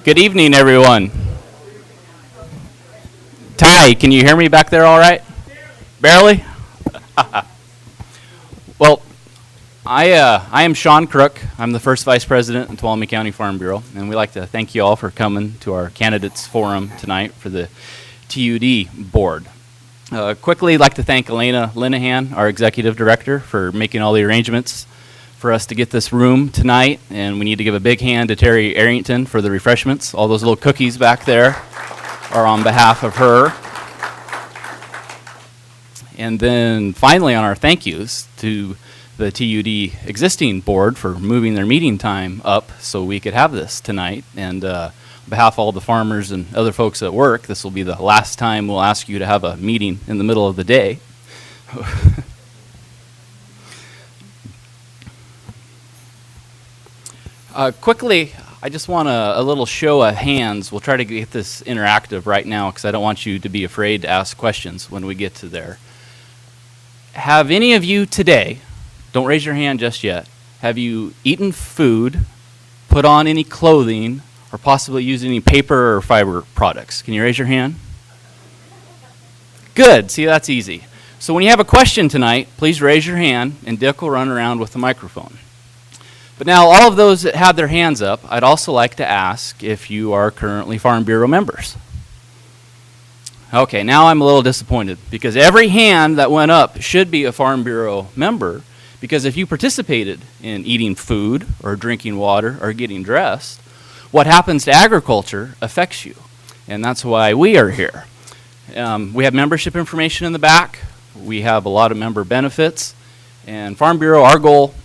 Good evening, everyone. Ty, can you hear me back there all right? Barely? Well, I am Sean Crook. I'm the first Vice President in Tuolumne County Farm Bureau, and we'd like to thank you all for coming to our candidates forum tonight for the TUD board. Quickly, I'd like to thank Elena Linehan, our Executive Director, for making all the arrangements for us to get this room tonight, and we need to give a big hand to Terry Arrington for the refreshments. All those little cookies back there are on behalf of her. And then finally on our thank yous to the TUD existing board for moving their meeting time up so we could have this tonight. And on behalf of all the farmers and other folks at work, this will be the last time we'll ask you to have a meeting in the middle of the day. Quickly, I just want a little show of hands. We'll try to get this interactive right now because I don't want you to be afraid to ask questions when we get to there. Have any of you today, don't raise your hand just yet, have you eaten food, put on any clothing, or possibly used any paper or fiber products? Can you raise your hand? Good. See, that's easy. So when you have a question tonight, please raise your hand, and Dick will run around with the microphone. But now, all of those that had their hands up, I'd also like to ask if you are currently Farm Bureau members. Okay, now I'm a little disappointed because every hand that went up should be a Farm Bureau member, because if you participated in eating food or drinking water or getting dressed, what happens to agriculture affects you, and that's why we are here. We have membership information in the back. We have a lot of member benefits, and Farm Bureau, our goal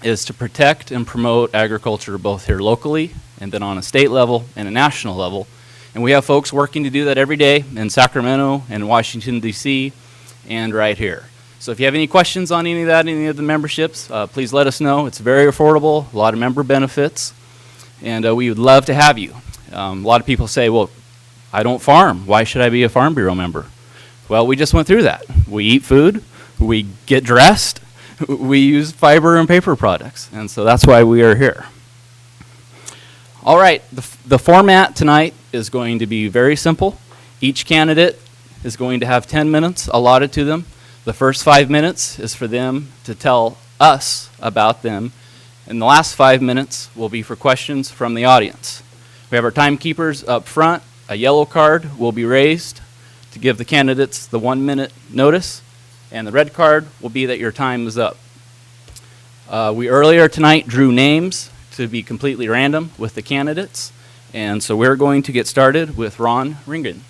is to protect and promote agriculture both here locally and then on a state level and a national level. And we have folks working to do that every day in Sacramento and Washington, D.C., and right here. So if you have any questions on any of that, any of the memberships, please let us know. It's very affordable, a lot of member benefits, and we would love to have you. A lot of people say, well, I don't farm. Why should I be a Farm Bureau member? Well, we just went through that. We eat food, we get dressed, we use fiber and paper products, and so that's why we are here. All right, the format tonight is going to be very simple. Each candidate is going to have 10 minutes allotted to them. The first 5 minutes is for them to tell us about them, and the last 5 minutes will be for questions from the audience. We have our timekeepers up front. A yellow card will be raised to give the candidates the 1 minute notice, and the red card will be that your time is up. We earlier tonight drew names to be completely random with the candidates, and so we're going to get started with Ron Ringen.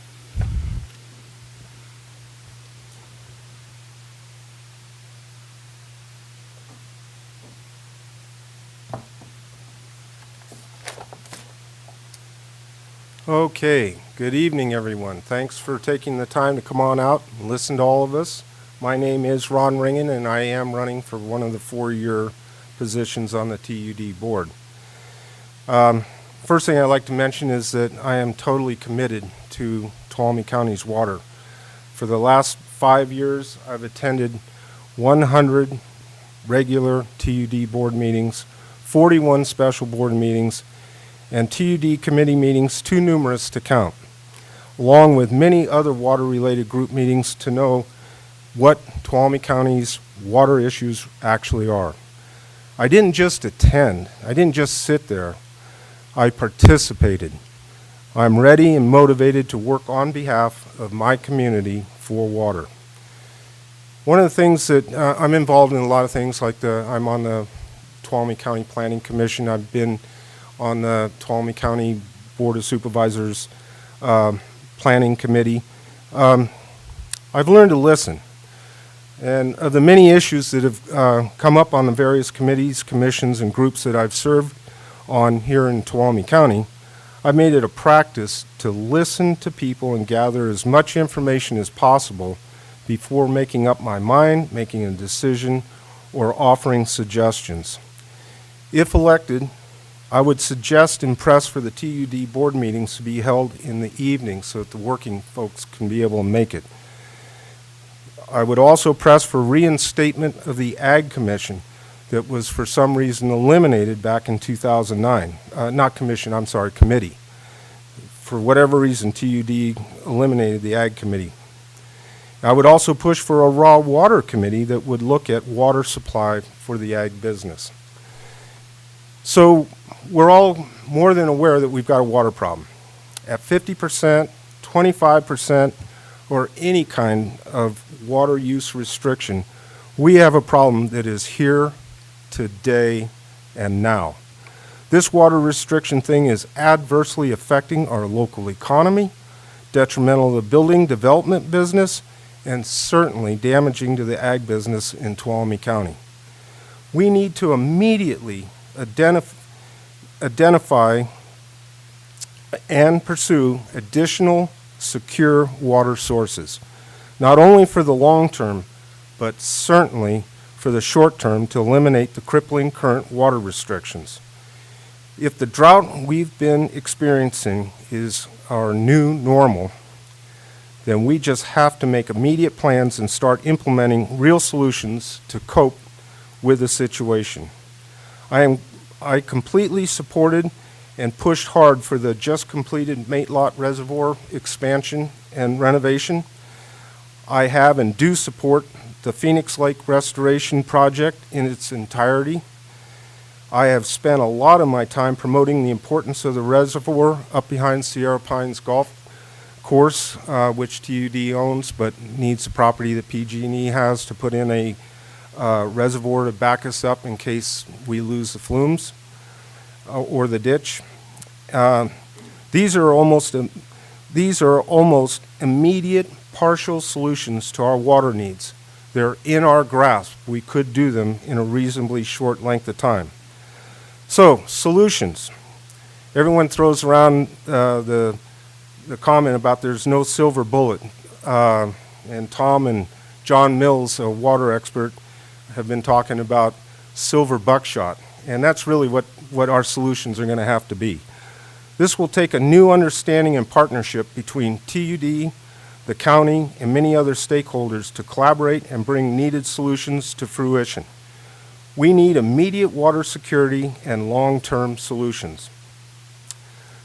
Okay, good evening, everyone. Thanks for taking the time to come on out and listen to all of us. My name is Ron Ringen, and I am running for one of the 4-year positions on the TUD board. First thing I'd like to mention is that I am totally committed to Tuolumne County's water. For the last 5 years, I've attended 100 regular TUD board meetings, 41 special board meetings, and TUD committee meetings too numerous to count, along with many other water-related group meetings to know what Tuolumne County's water issues actually are. I didn't just attend, I didn't just sit there, I participated. I'm ready and motivated to work on behalf of my community for water. One of the things that I'm involved in a lot of things, like I'm on the Tuolumne County Planning Commission. I've been on the Tuolumne County Board of Supervisors Planning Committee. I've learned to listen. And of the many issues that have come up on the various committees, commissions, and groups that I've served on here in Tuolumne County, I've made it a practice to listen to people and gather as much information as possible before making up my mind, making a decision, or offering suggestions. If elected, I would suggest and press for the TUD board meetings to be held in the evening so that the working folks can be able to make it. I would also press for reinstatement of the Ag Commission that was for some reason eliminated back in 2009. Not commission, I'm sorry, committee. for whatever reason, TUD eliminated the Ag Committee. I would also push for a raw water committee that would look at water supply for the ag business. So we're all more than aware that we've got a water problem. At 50%, 25%, or any kind of water use restriction, we have a problem that is here today and now. This water restriction thing is adversely affecting our local economy, detrimental to the building development business, and certainly damaging to the ag business in Tuolumne County. We need to immediately identify and pursue additional secure water sources, not only for the long term, but certainly for the short term to eliminate the crippling current water restrictions. If the drought we've been experiencing is our new normal, then we just have to make immediate plans and start implementing real solutions to cope with the situation. I completely supported and pushed hard for the just completed Mate-Lot Reservoir expansion and renovation. I have and do support the Phoenix Lake Restoration Project in its entirety. I have spent a lot of my time promoting the importance of the reservoir up behind Sierra Pines Golf Course, which TUD owns, but needs the property that PG&E has to put in a reservoir to back us up in case we lose the flumes or the ditch. These are almost immediate partial solutions to our water needs. They're in our grasp. We could do them in a reasonably short length of time. So, solutions. Everyone throws around the comment about there's no silver bullet. And Tom and John Mills, a water expert, have been talking about silver buckshot. And that's really what our solutions are going to have to be. This will take a new understanding and partnership between TUD, the county, and many other stakeholders to collaborate and bring needed solutions to fruition. We need immediate water security and long-term solutions.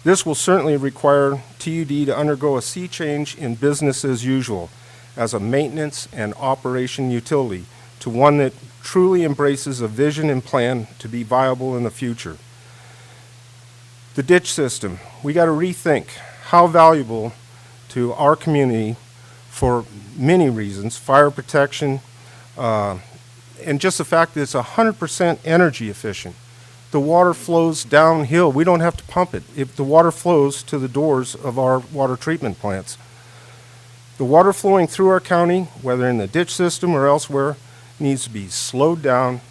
This will certainly require TUD to undergo a sea change in business as usual as a maintenance and operation utility to one that truly embraces a vision and plan to be viable in the future. The ditch system, we got to rethink how valuable to our community for many reasons, fire protection, and just the fact that it's 100% energy efficient. The water flows downhill. We don't have to pump it. If the water flows to the doors of our water treatment plants. The water flowing through our county, whether in the ditch system or elsewhere, needs to be slowed down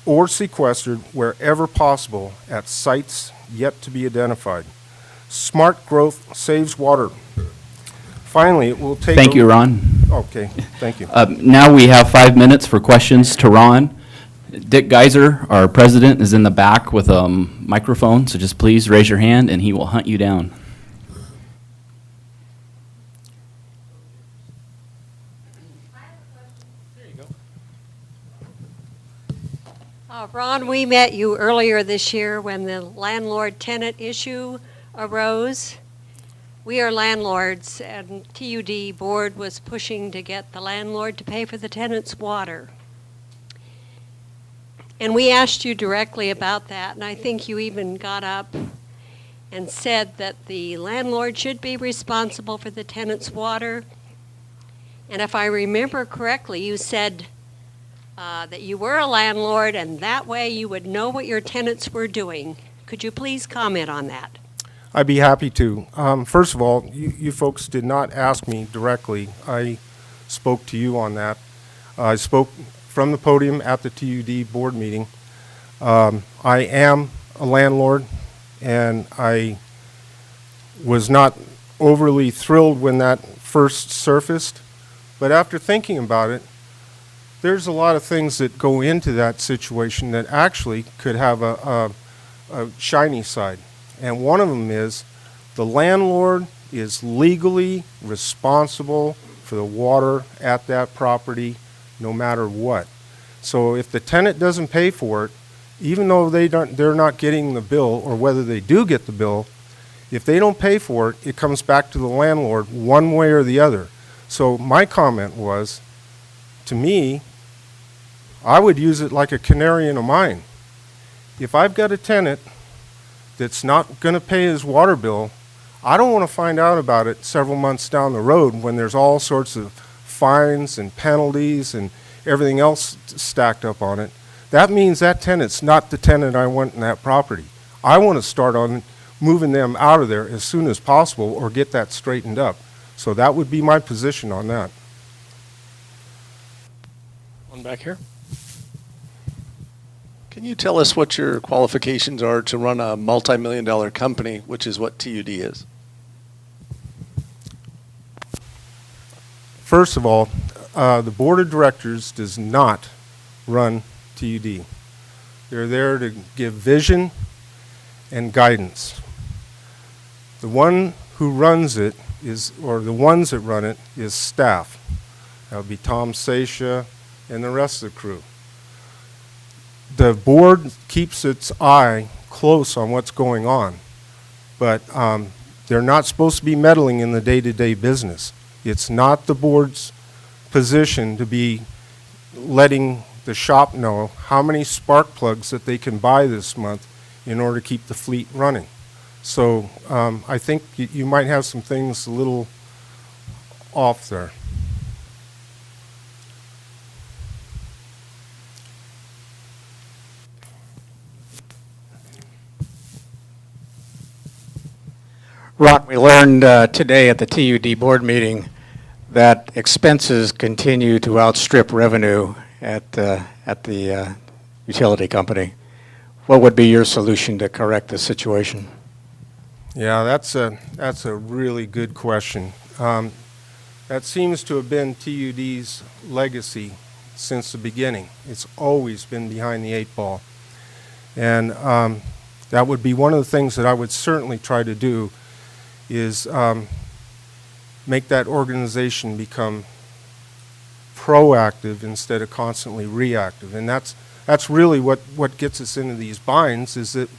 or sequestered wherever possible at sites yet to be identified. Smart growth saves water. Finally, it will take... Thank you, Ron. Okay, thank you. Now we have 5 minutes for questions to Ron. Dick Geiser, our president, is in the back with a microphone, so just please raise your hand and he will hunt you down. Ron, we met you earlier this year when the landlord-tenant issue arose. We are landlords, and TUD board was pushing to get the landlord to pay for the tenant's water. And we asked you directly about that, and I think you even got up and said that the landlord should be responsible for the tenant's water. And if I remember correctly, you said that you were a landlord, and that way you would know what your tenants were doing. Could you please comment on that? I'd be happy to. First of all, you folks did not ask me directly. I spoke to you on that. I spoke from the podium at the TUD board meeting. I am a landlord, and I was not overly thrilled when that first surfaced. But after thinking about it, there's a lot of things that go into that situation that actually could have a shiny side. And one of them is the landlord is legally responsible for the water at that property no matter what. So if the tenant doesn't pay for it, even though they're not getting the bill, or whether they do get the bill, If they don't pay for it, it comes back to the landlord one way or the other. So my comment was, to me, I would use it like a canary in a mine. If I've got a tenant that's not going to pay his water bill, I don't want to find out about it several months down the road when there's all sorts of fines and penalties and everything else stacked up on it. That means that tenant's not the tenant I want in that property. I want to start on moving them out of there as soon as possible or get that straightened up. So that would be my position on that. One back here. Can you tell us what your qualifications are to run a multi-million-dollar company, which is what TUD is? First of all, the board of directors does not run TUD. They're there to give vision and guidance. The one who runs it is, or the ones that run it, is staff. That would be Tom Sasha and the rest of the crew. The board keeps its eye close on what's going on, but they're not supposed to be meddling in the day-to-day business. It's not the board's position to be letting the shop know how many spark plugs that they can buy this month in order to keep the fleet running. So I think you might have some things a little off there. Ron, we learned today at the TUD board meeting that expenses continue to outstrip revenue at the utility company. What would be your solution to correct the situation? Yeah, that's a really good question. That seems to have been TUD's legacy since the beginning. It's always been behind the eight ball. And that would be one of the things that I would certainly try to do is make that organization become proactive instead of constantly reactive. And that's really what gets us into these binds, is that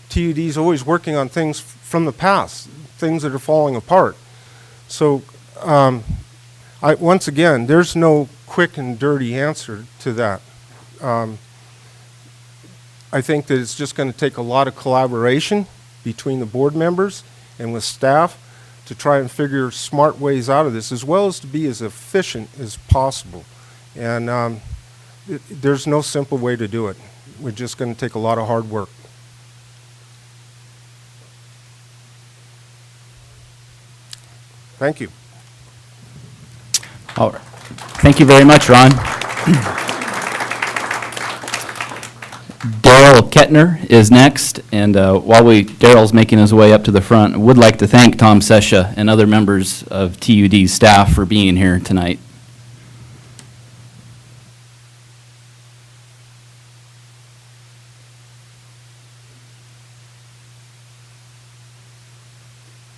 TUD is always working on things from the past, things that are falling apart. So once again, there's no quick and dirty answer to that. I think that it's just going to take a lot of collaboration between the board members and with staff to try and figure smart ways out of this, as well as to be as efficient as possible. And there's no simple way to do it. We're just going to take a lot of hard work. Thank you. All right. Thank you very much, Ron. Daryl Kettner is next, and while Daryl's making his way up to the front, I would like to thank Tom Sesha and other members of TUD's staff for being here tonight.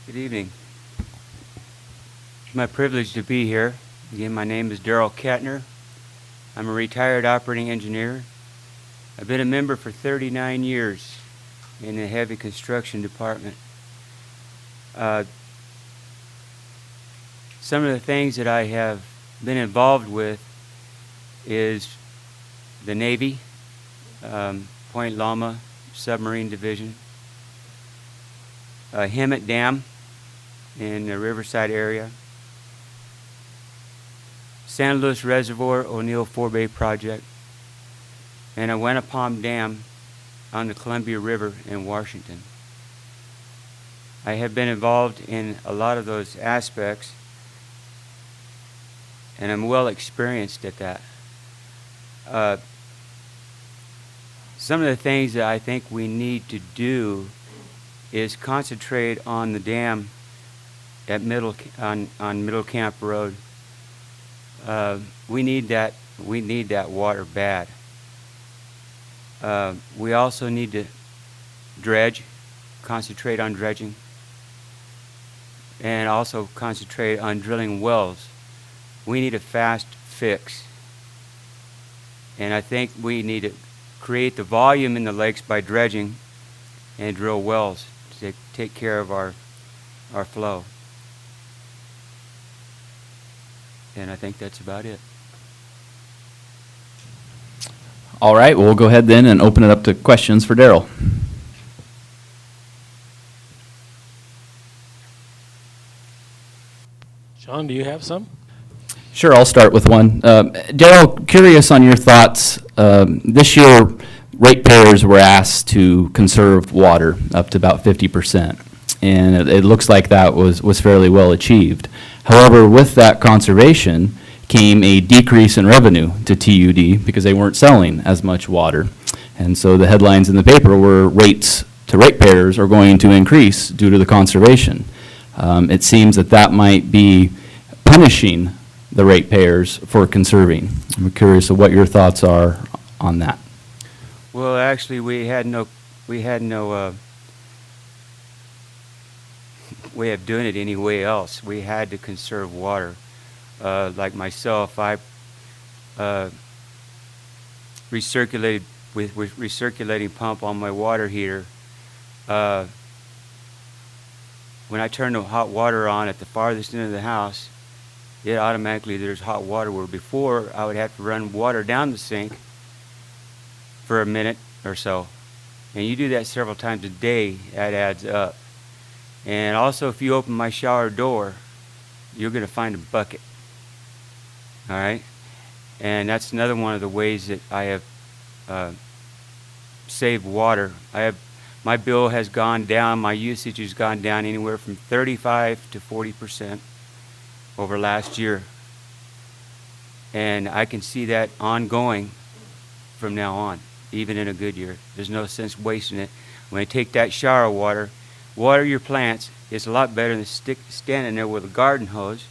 Good evening. It's my privilege to be here. Again, my name is Daryl Kettner. I'm a retired operating engineer. I've been a member for 39 years in the heavy construction department. Some of the things that I have been involved with is the Navy, Point Loma Submarine Division, Hemet Dam in the Riverside area, San Luis Reservoir O'Neill Forebay Project, and Awenapom Dam on the Columbia River in Washington. I have been involved in a lot of those aspects, and I'm well experienced at that. Some of the things that I think we need to do is concentrate on the dam at on Middle Camp Road. We need that water bad. We also need to dredge, concentrate on dredging, and also concentrate on drilling wells. We need a fast fix. And I think we need to create the volume in the lakes by dredging and drill wells to take care of our flow. And I think that's about it. All right, well, we'll go ahead then and open it up to questions for Daryl. Sean, do you have some? Sure, I'll start with one. Daryl, curious on your thoughts. This year, ratepayers were asked to conserve water up to about 50%, and it looks like that was fairly well achieved. However, with that conservation came a decrease in revenue to TUD because they weren't selling as much water. And so the headlines in the paper were rates to ratepayers are going to increase due to the conservation. It seems that might be punishing the ratepayers for conserving. I'm curious of what your thoughts are on that. Well, actually, we had no way of doing it any way else. We had to conserve water. Like myself, I recirculated with recirculating pump on my water heater. When I turn the hot water on at the farthest end of the house, it automatically there's hot water, where before I would have to run water down the sink for a minute or so. And you do that several times a day, that adds up. And also, if you open my shower door, you're going to find a bucket. All right? And that's another one of the ways that I have saved water. My bill has gone down, my usage has gone down anywhere from 35 to 40% over last year. And I can see that ongoing from now on, even in a good year. There's no sense wasting it. When I take that shower water, water your plants, it's a lot better than standing there with a garden hose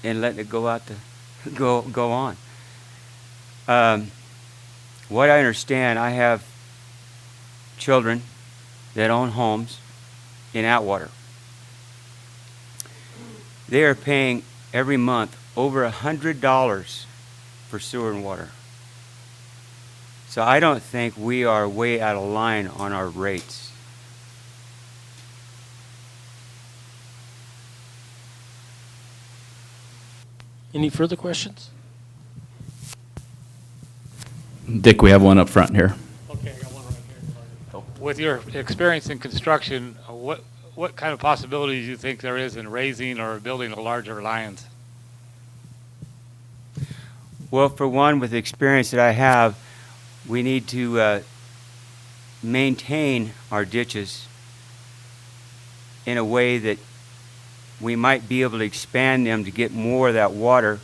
and letting it go out to go on. What I understand, I have children that own homes in Atwater. They are paying every month over $100 for sewer and water. So I don't think we are way out of line on our rates. Any further questions? Dick, we have one up front here. Okay, I got one right here. With your experience in construction, what kind of possibilities do you think there is in raising or building a larger lines? Well, for one, with the experience that I have, we need to maintain our ditches in a way that we might be able to expand them to get more of that water.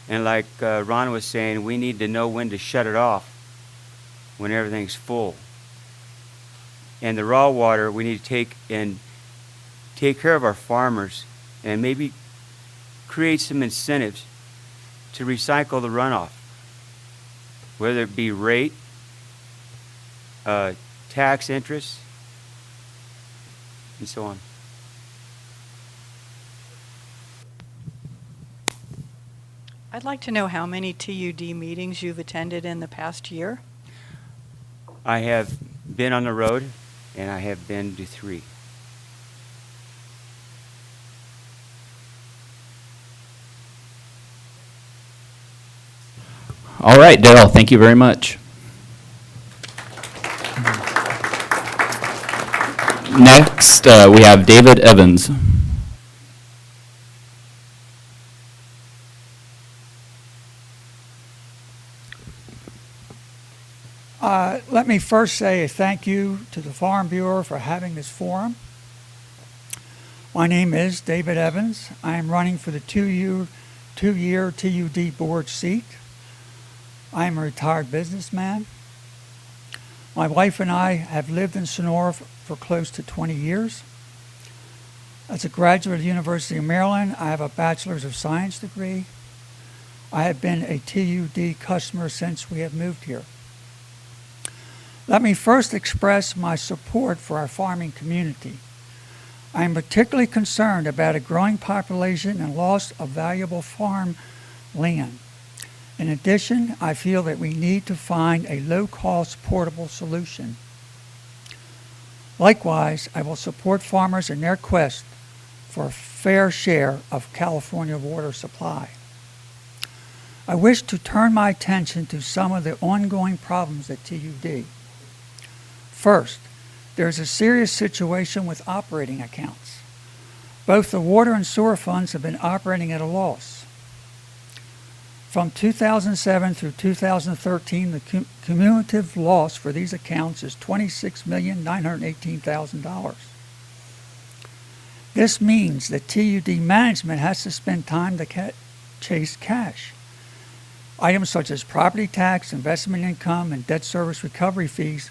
And like Ron was saying, we need to know when to shut it off when everything's full. And the raw water, we need to take care of our farmers and maybe create some incentives to recycle the runoff, whether it be rate, tax interest, and so on. I'd like to know how many TUD meetings you've attended in the past year. I have been on the road, and I have been to 3. All right, Daryl, thank you very much. Next, we have David Evans. Let me first say a thank you to the Farm Bureau for having this forum. My name is David Evans. I am running for the two-year TUD board seat. I am a retired businessman. My wife and I have lived in Sonora for close to 20 years. As a graduate of the University of Maryland, I have a Bachelor's of Science degree. I have been a TUD customer since we have moved here. Let me first express my support for our farming community. I am particularly concerned about a growing population and loss of valuable farm land. In addition, I feel that we need to find a low-cost portable solution. Likewise, I will support farmers in their quest for a fair share of California water supply. I wish to turn my attention to some of the ongoing problems at TUD. First, there is a serious situation with operating accounts. Both the water and sewer funds have been operating at a loss. From 2007 through 2013, the cumulative loss for these accounts is $26,918,000. This means that TUD management has to spend time to chase cash. Items such as property tax, investment income, and debt service recovery fees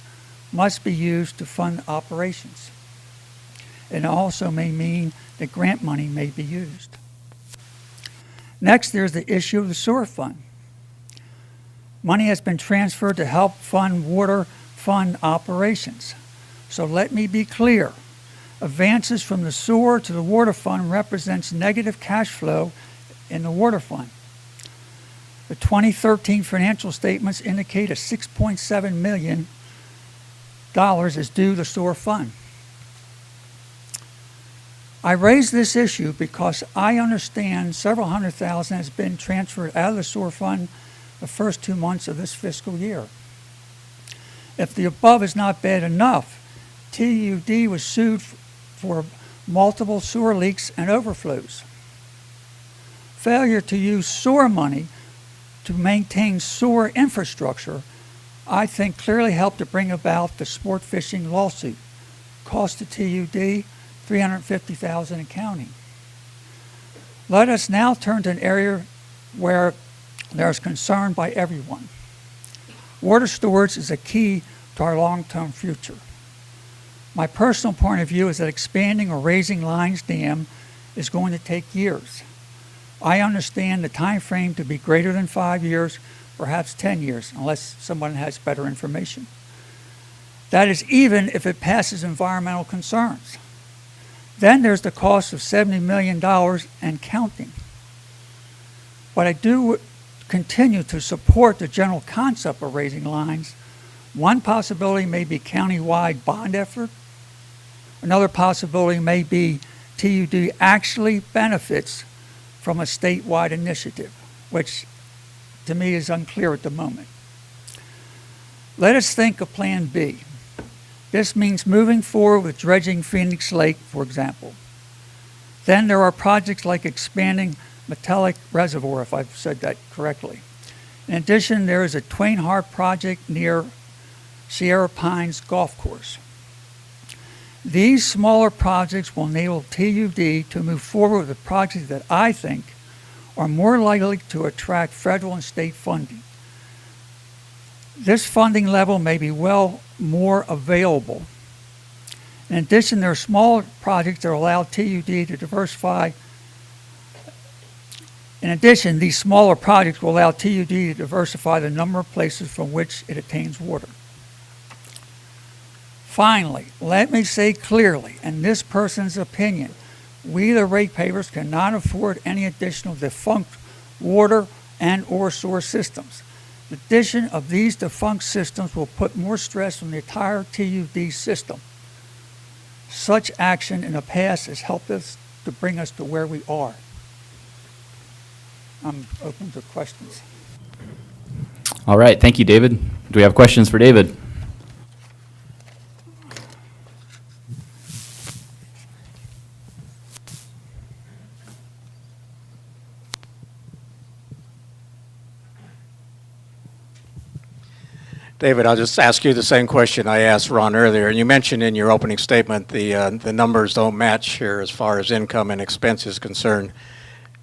must be used to fund operations. It also may mean that grant money may be used. Next, there's the issue of the sewer fund. Money has been transferred to help fund water fund operations. So let me be clear. Advances from the sewer to the water fund represents negative cash flow in the water fund. The 2013 financial statements indicate a $6.7 million is due to the sewer fund. I raise this issue because I understand several hundred thousand has been transferred out of the sewer fund the first 2 months of this fiscal year. If the above is not bad enough, TUD was sued for multiple sewer leaks and overflows. Failure to use sewer money to maintain sewer infrastructure, I think clearly helped to bring about the sport fishing lawsuit. Cost to TUD, $350,000 and counting. Let us now turn to an area where there is concern by everyone. Water storage is a key to our long-term future. My personal point of view is that expanding or raising Lyons Dam is going to take years. I understand the time frame to be greater than 5 years, perhaps 10 years, unless someone has better information. That is even if it passes environmental concerns. Then there's the cost of $70 million and counting. But I do continue to support the general concept of raising lines. One possibility may be county-wide bond effort. Another possibility may be TUD actually benefits from a statewide initiative, which to me is unclear at the moment. Let us think of Plan B. This means moving forward with dredging Phoenix Lake, for example. Then there are projects like expanding Metallic Reservoir, if I've said that correctly. In addition, there is a Twain Harte project near Sierra Pines Golf Course. These smaller projects will enable TUD to move forward with projects that I think are more likely to attract federal and state funding. This funding level may be well more available. In addition, there are smaller projects that allow TUD to diversify. In addition, these smaller projects will allow TUD to diversify the number of places from which it obtains water. Finally, let me say clearly, in this person's opinion, we the ratepayers cannot afford any additional defunct water and or sewer systems. The addition of these defunct systems will put more stress on the entire TUD system. Such action in the past has helped us to bring us to where we are. I'm open to questions. All right, thank you, David. Do we have questions for David? David, I'll just ask you the same question I asked Ron earlier. And you mentioned in your opening statement the numbers don't match here as far as income and expense is concerned.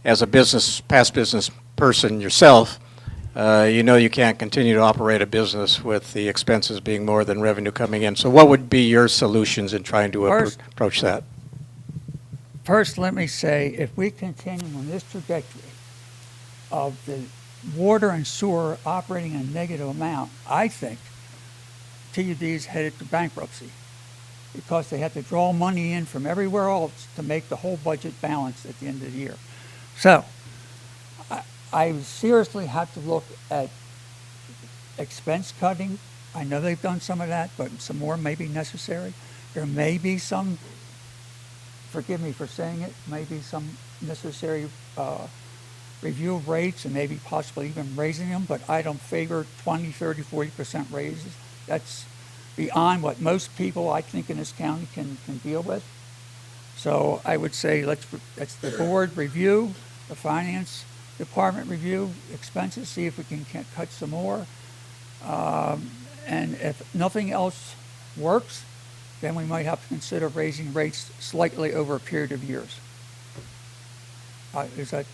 As a past business person yourself, you know you can't continue to operate a business with the expenses being more than revenue coming in. So what would be your solutions in trying to approach that? First, let me say, if we continue on this trajectory of the water and sewer operating in a negative amount, I think TUD is headed to bankruptcy because they have to draw money in from everywhere else to make the whole budget balance at the end of the year. So I seriously have to look at expense cutting. I know they've done some of that, but some more may be necessary. There may be some, forgive me for saying it, may be some necessary review of rates and maybe possibly even raising them, but I don't favor 20, 30, 40% raises. That's beyond what most people, I think, in this county can deal with. So I would say let's the board review, the finance department review expenses, see if we can cut some more. And if nothing else works, then we might have to consider raising rates slightly over a period of years. Is that?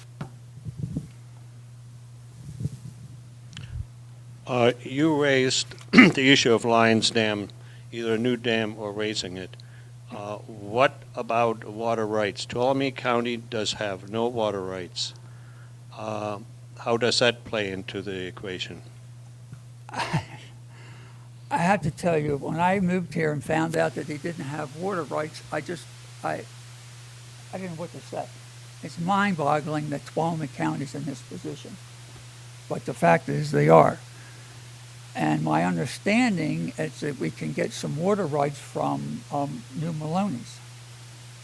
You raised the issue of Lions Dam, either a new dam or raising it. What about water rights? Tuolumne County does have no water rights. How does that play into the equation? I have to tell you, when I moved here and found out that they didn't have water rights, I didn't know what to say. It's mind-boggling that Tuolumne County's in this position. But the fact is they are. And my understanding is that we can get some water rights from New Maloney's.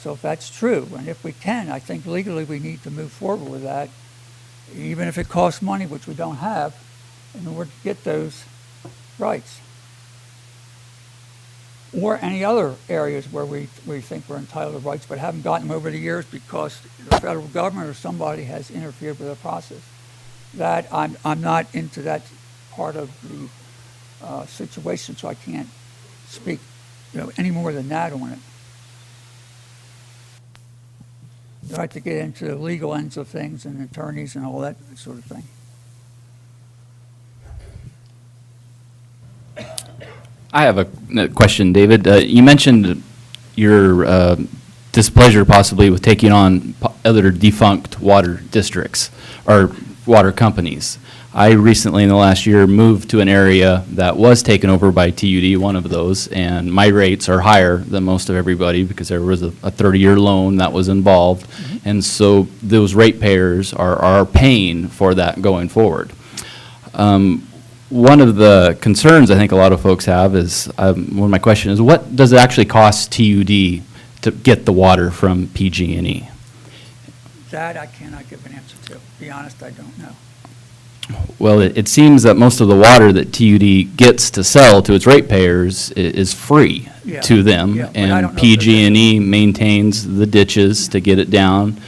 So if that's true, and if we can, I think legally we need to move forward with that, even if it costs money, which we don't have, in order to get those rights. Or any other areas where we think we're entitled to rights but haven't gotten them over the years because the federal government or somebody has interfered with the process. That I'm not into that part of the situation, so I can't speak, any more than that on it. You have to get into the legal ends of things and attorneys and all that sort of thing. I have a question, David. You mentioned your displeasure possibly with taking on other defunct water districts or water companies. I recently, in the last year, moved to an area that was taken over by TUD, one of those, and my rates are higher than most of everybody because there was a 30-year loan that was involved, and so those ratepayers are paying for that going forward. One of the concerns I think a lot of folks have is, one of my questions is, what does it actually cost TUD to get the water from PG&E? That I cannot give an answer to. To be honest, I don't know. Well, it seems that most of the water that TUD gets to sell to its ratepayers is free to them, Yeah, but I don't and know if PG&E maintains the ditches to get it down.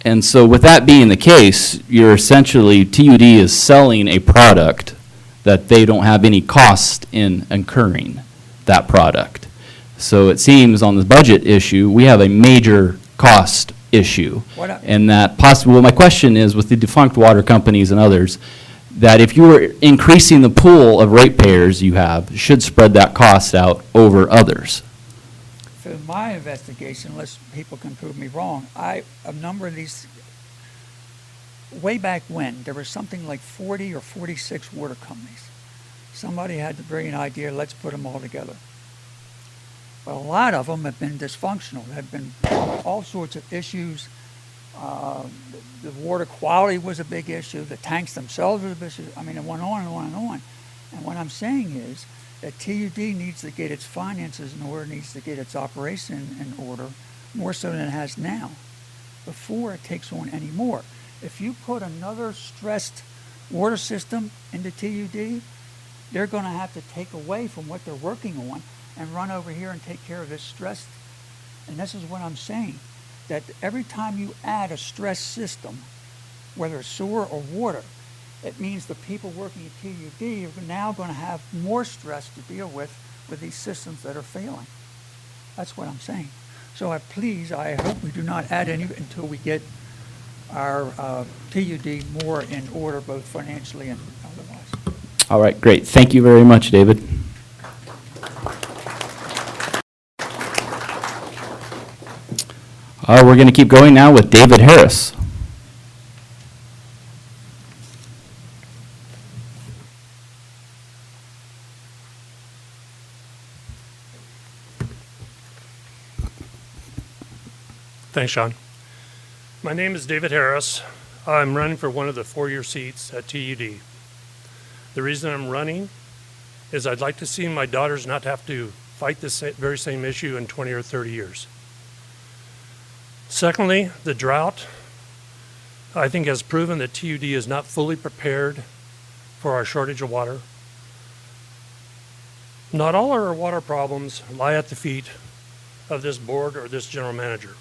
And so with that being the case, you're essentially, TUD is selling a product that they don't have any cost in incurring that product. So it seems on the budget issue, we have a major cost issue. And that possibly, well, my question is with the defunct water companies and others, that if you were increasing the pool of ratepayers you have, should spread that cost out over others. For my investigation, unless people can prove me wrong, a number of these, way back when, there was something like 40 or 46 water companies. Somebody had the brilliant idea, let's put them all together. But a lot of them have been dysfunctional. There have been all sorts of issues. The water quality was a big issue. The tanks themselves were a big issue. I mean, it went on and on and on. And what I'm saying is that TUD needs to get its finances in order, needs to get its operation in order, more so than it has now, before it takes on any more. If you put another stressed water system into TUD, they're going to have to take away from what they're working on and run over here and take care of this stress. And this is what I'm saying, that every time you add a stress system, whether it's sewer or water, it means the people working at TUD are now going to have more stress to deal with these systems that are failing. That's what I'm saying. So I hope we do not add any until we get our TUD more in order, both financially and otherwise. All right, great. Thank you very much, David. We're going to keep going now with David Harris. Thanks, Sean. My name is David Harris. I'm running for one of the four-year seats at TUD. The reason I'm running is I'd like to see my daughters not have to fight this very same issue in 20 or 30 years. Secondly, the drought, I think, has proven that TUD is not fully prepared for our shortage of water. Not all our water problems lie at the feet of this board or this general manager.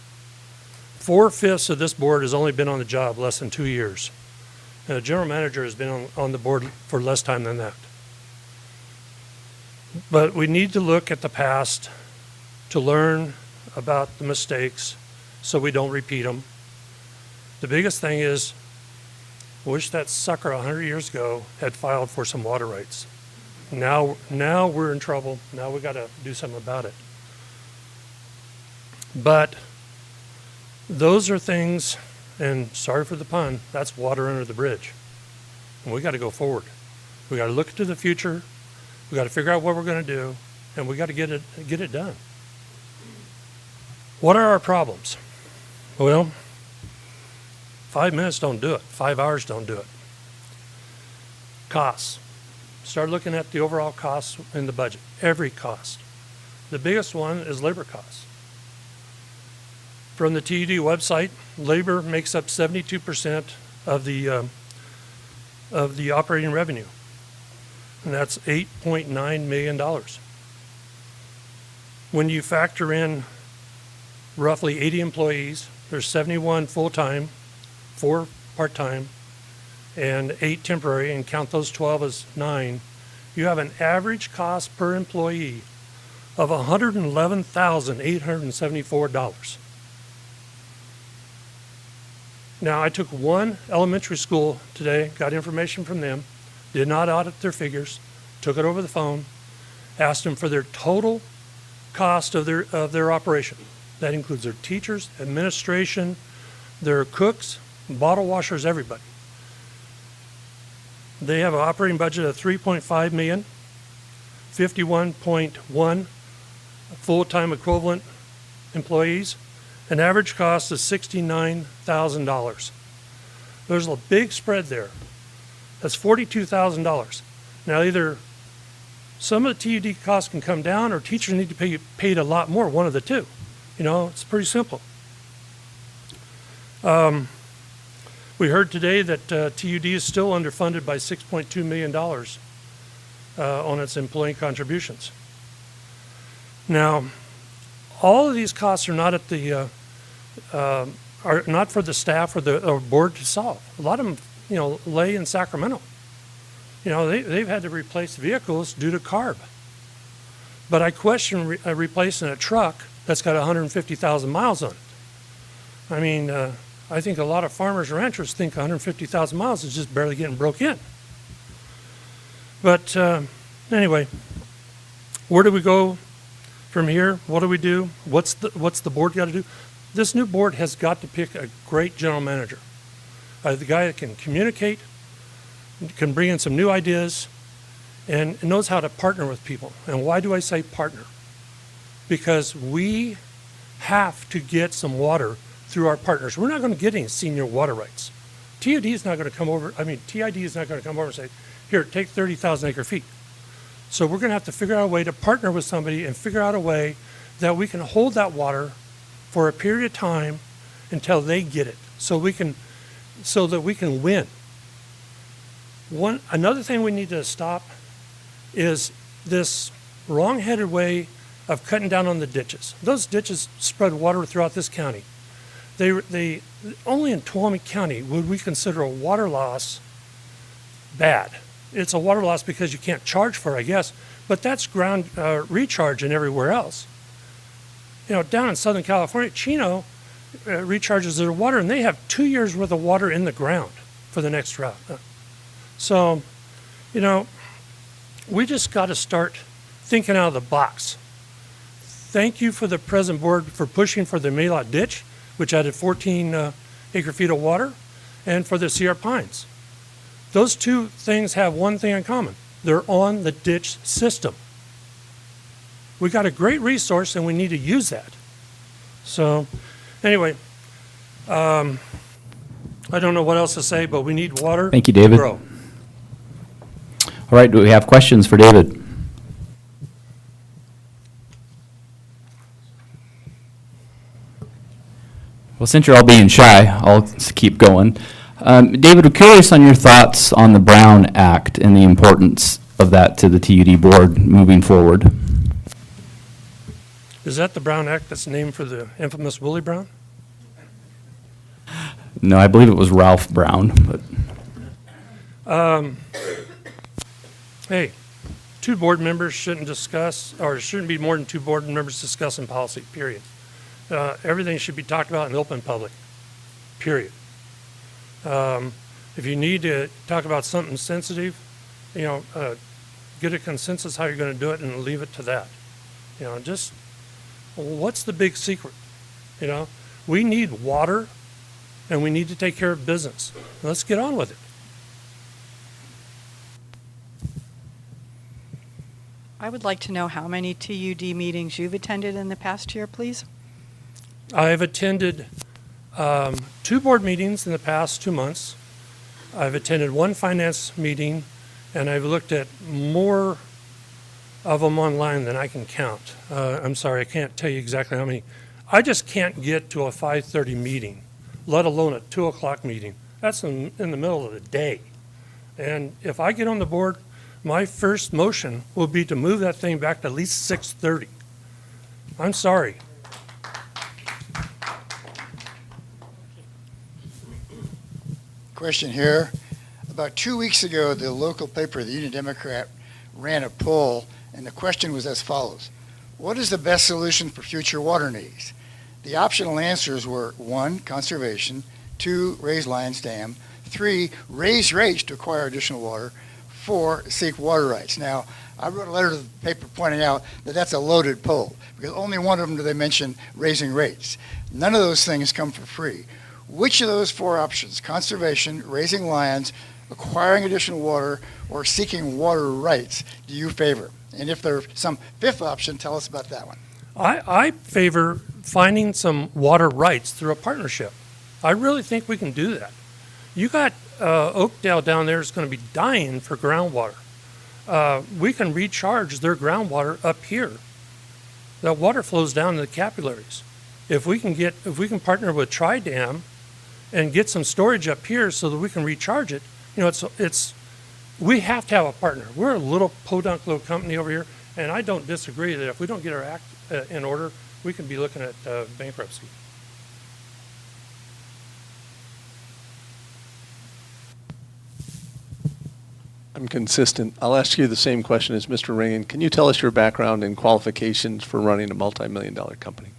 4/5 of this board has only been on the job less than 2 years. And the general manager has been on the board for less time than that. But we need to look at the past to learn about the mistakes so we don't repeat them. The biggest thing is, I wish that sucker 100 years ago had filed for some water rights. Now we're in trouble. Now we got to do something about it. But those are things, and sorry for the pun, that's water under the bridge. And we got to go forward. We got to look to the future. We got to figure out what we're going to do, and we got to get it done. What are our problems? Well, 5 minutes don't do it. 5 hours don't do it. Costs. Start looking at the overall costs in the budget. Every cost. The biggest one is labor costs. From the TUD website, labor makes up 72% of the operating revenue, and that's $8.9 million. When you factor in roughly 80 employees, there's 71 full-time, 4 part-time, and 8 temporary, and count those 12 as 9, you have an average cost per employee of $111,874. Now, I took one elementary school today, got information from them, did not audit their figures, took it over the phone, asked them for their total cost of their operation. That includes their teachers, administration, their cooks, bottle washers, everybody. They have an operating budget of $3.5 million, 51.1 full-time equivalent employees, an average cost of $69,000. There's a big spread there. That's $42,000. Now, either some of the TUD costs can come down, or teachers need to be paid a lot more, one of the two. You know, it's pretty simple. We heard today that TUD is still underfunded by $6.2 million on its employee contributions. Now, all of these costs are not at the are not for the staff or the board to solve. A lot of them, you know, lay in Sacramento. You know, they've had to replace vehicles due to CARB. But I question replacing a truck that's got 150,000 miles on it. I mean, I think a lot of farmers and ranchers think 150,000 miles is just barely getting broke in. But anyway, where do we go from here? What do we do? What's the board got to do? This new board has got to pick a great general manager, the guy that can communicate, can bring in some new ideas, and knows how to partner with people. And why do I say partner? Because we have to get some water through our partners. We're not going to get any senior water rights. TUD is not going to come over, TID is not going to come over and say, here, take 30,000 acre feet. So we're going to have to figure out a way to partner with somebody and figure out a way that we can hold that water for a period of time until they get it, so that we can win. Another thing we need to stop is this wrong-headed way of cutting down on the ditches. Those ditches spread water throughout this county. They only in Tuolumne County would we consider a water loss bad. It's a water loss because you can't charge for it, I guess, but that's ground recharge and everywhere else. You know, down in Southern California, Chino recharges their water, and they have 2 years worth of water in the ground for the next drought. So, you know, we just got to start thinking out of the box. Thank you for the present board for pushing for the Maylot ditch, which added 14 acre feet of water, and for the Sierra Pines. Those two things have one thing in common. They're on the ditch system. We got a great resource, and we need to use that. So, anyway, I don't know what else to say, but we need water. Thank you, David. To grow. All right, do we have questions for David? Well, since you're all being shy, I'll keep going. David, we're curious on your thoughts on the Brown Act and the importance of that to the TUD board moving forward. Is that the Brown Act that's named for the infamous Willie Brown? No, I believe it was Ralph Brown, but Hey, two board members shouldn't discuss, or shouldn't be more than two board members discussing policy, period. Everything should be talked about in open public, period. If you need to talk about something sensitive, get a consensus how you're going to do it and leave it to that. Just, what's the big secret? We need water and we need to take care of business. Let's get on with it. I would like to know how many TUD meetings you've attended in the past year, please. I've attended 2 board meetings in the past 2 months. I've attended 1 finance meeting, and I've looked at more of them online than I can count. I'm sorry, I can't tell you exactly how many. I just can't get to a 5:30 meeting, let alone a 2 o'clock meeting. That's in the middle of the day. And if I get on the board, my first motion will be to move that thing back to at least 6:30. I'm sorry. Question here. About 2 weeks ago, the local paper, the Union Democrat, ran a poll, and the question was as follows. What is the best solution for future water needs? The optional answers were 1, conservation, 2, raise Lions Dam, 3, raise rates to acquire additional water, 4, seek water rights. Now, I wrote a letter to the paper pointing out that that's a loaded poll, because only one of them do they mention raising rates. None of those things come for free. Which of those 4 options, conservation, raising lions, acquiring additional water, or seeking water rights, do you favor? And if there's some 5th option, tell us about that one. I favor finding some water rights through a partnership. I really think we can do that. You got Oakdale down there is going to be dying for groundwater. We can recharge their groundwater up here. That water flows down to the capillaries. If we can partner with Tri-Dam and get some storage up here so that we can recharge it, we have to have a partner. We're a little podunk little company over here, and I don't disagree that if we don't get our act in order, we can be looking at bankruptcy. I'm consistent. I'll ask you the same question as Mr. Rain. Can you tell us your background and qualifications for running a multi-million-dollar company?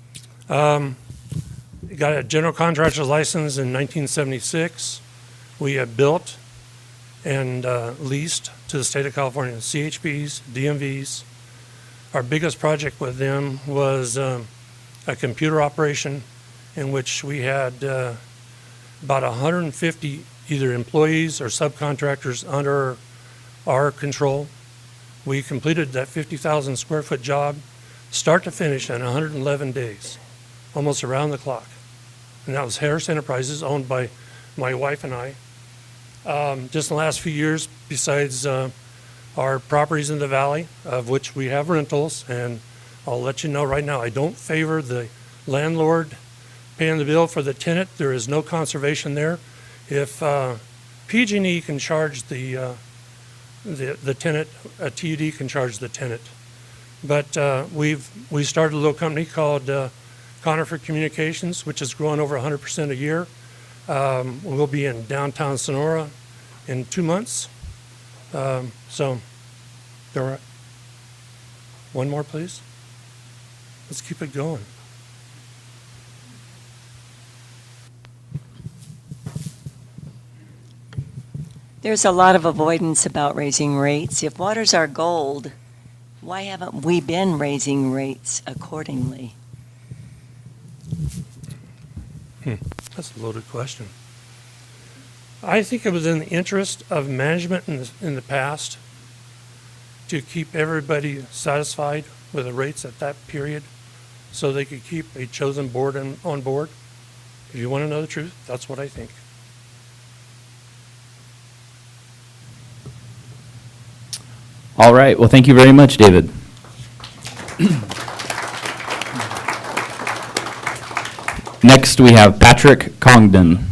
Got a general contractor's license in 1976. We have built and leased to the state of California CHPs, DMVs. Our biggest project with them was a computer operation in which we had about 150 either employees or subcontractors under our control. We completed that 50,000 square foot job, start to finish, in 111 days, almost around the clock. And that was Harris Enterprises, owned by my wife and I. Just in the last few years, besides our properties in the valley, of which we have rentals, and I'll let you know right now, I don't favor the landlord paying the bill for the tenant. There is no conservation there. If PG&E can charge the tenant, a TUD can charge the tenant. But we started a little company called Conifer Communications, which is growing over 100% a year. We'll be in downtown Sonora in 2 months. So, all right. One more, please. Let's keep it going. There's a lot of avoidance about raising rates. If water's our gold, why haven't we been raising rates accordingly? That's a loaded question. I think it was in the interest of management in the past to keep everybody satisfied with the rates at that period so they could keep a chosen board on board. If you want to know the truth, that's what I think. all right. Well, thank you very much, David. Next, we have Patrick Congdon.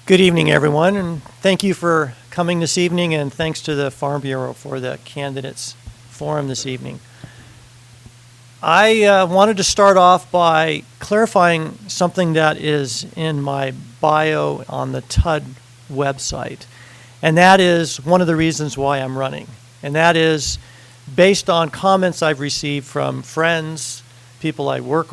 Good evening, everyone, and thank you for coming this evening, and thanks to the Farm Bureau for the candidates forum this evening. I wanted to start off by clarifying something that is in my bio on the TUD website, and that is one of the reasons why I'm running, and that is based on comments I've received from friends, people I work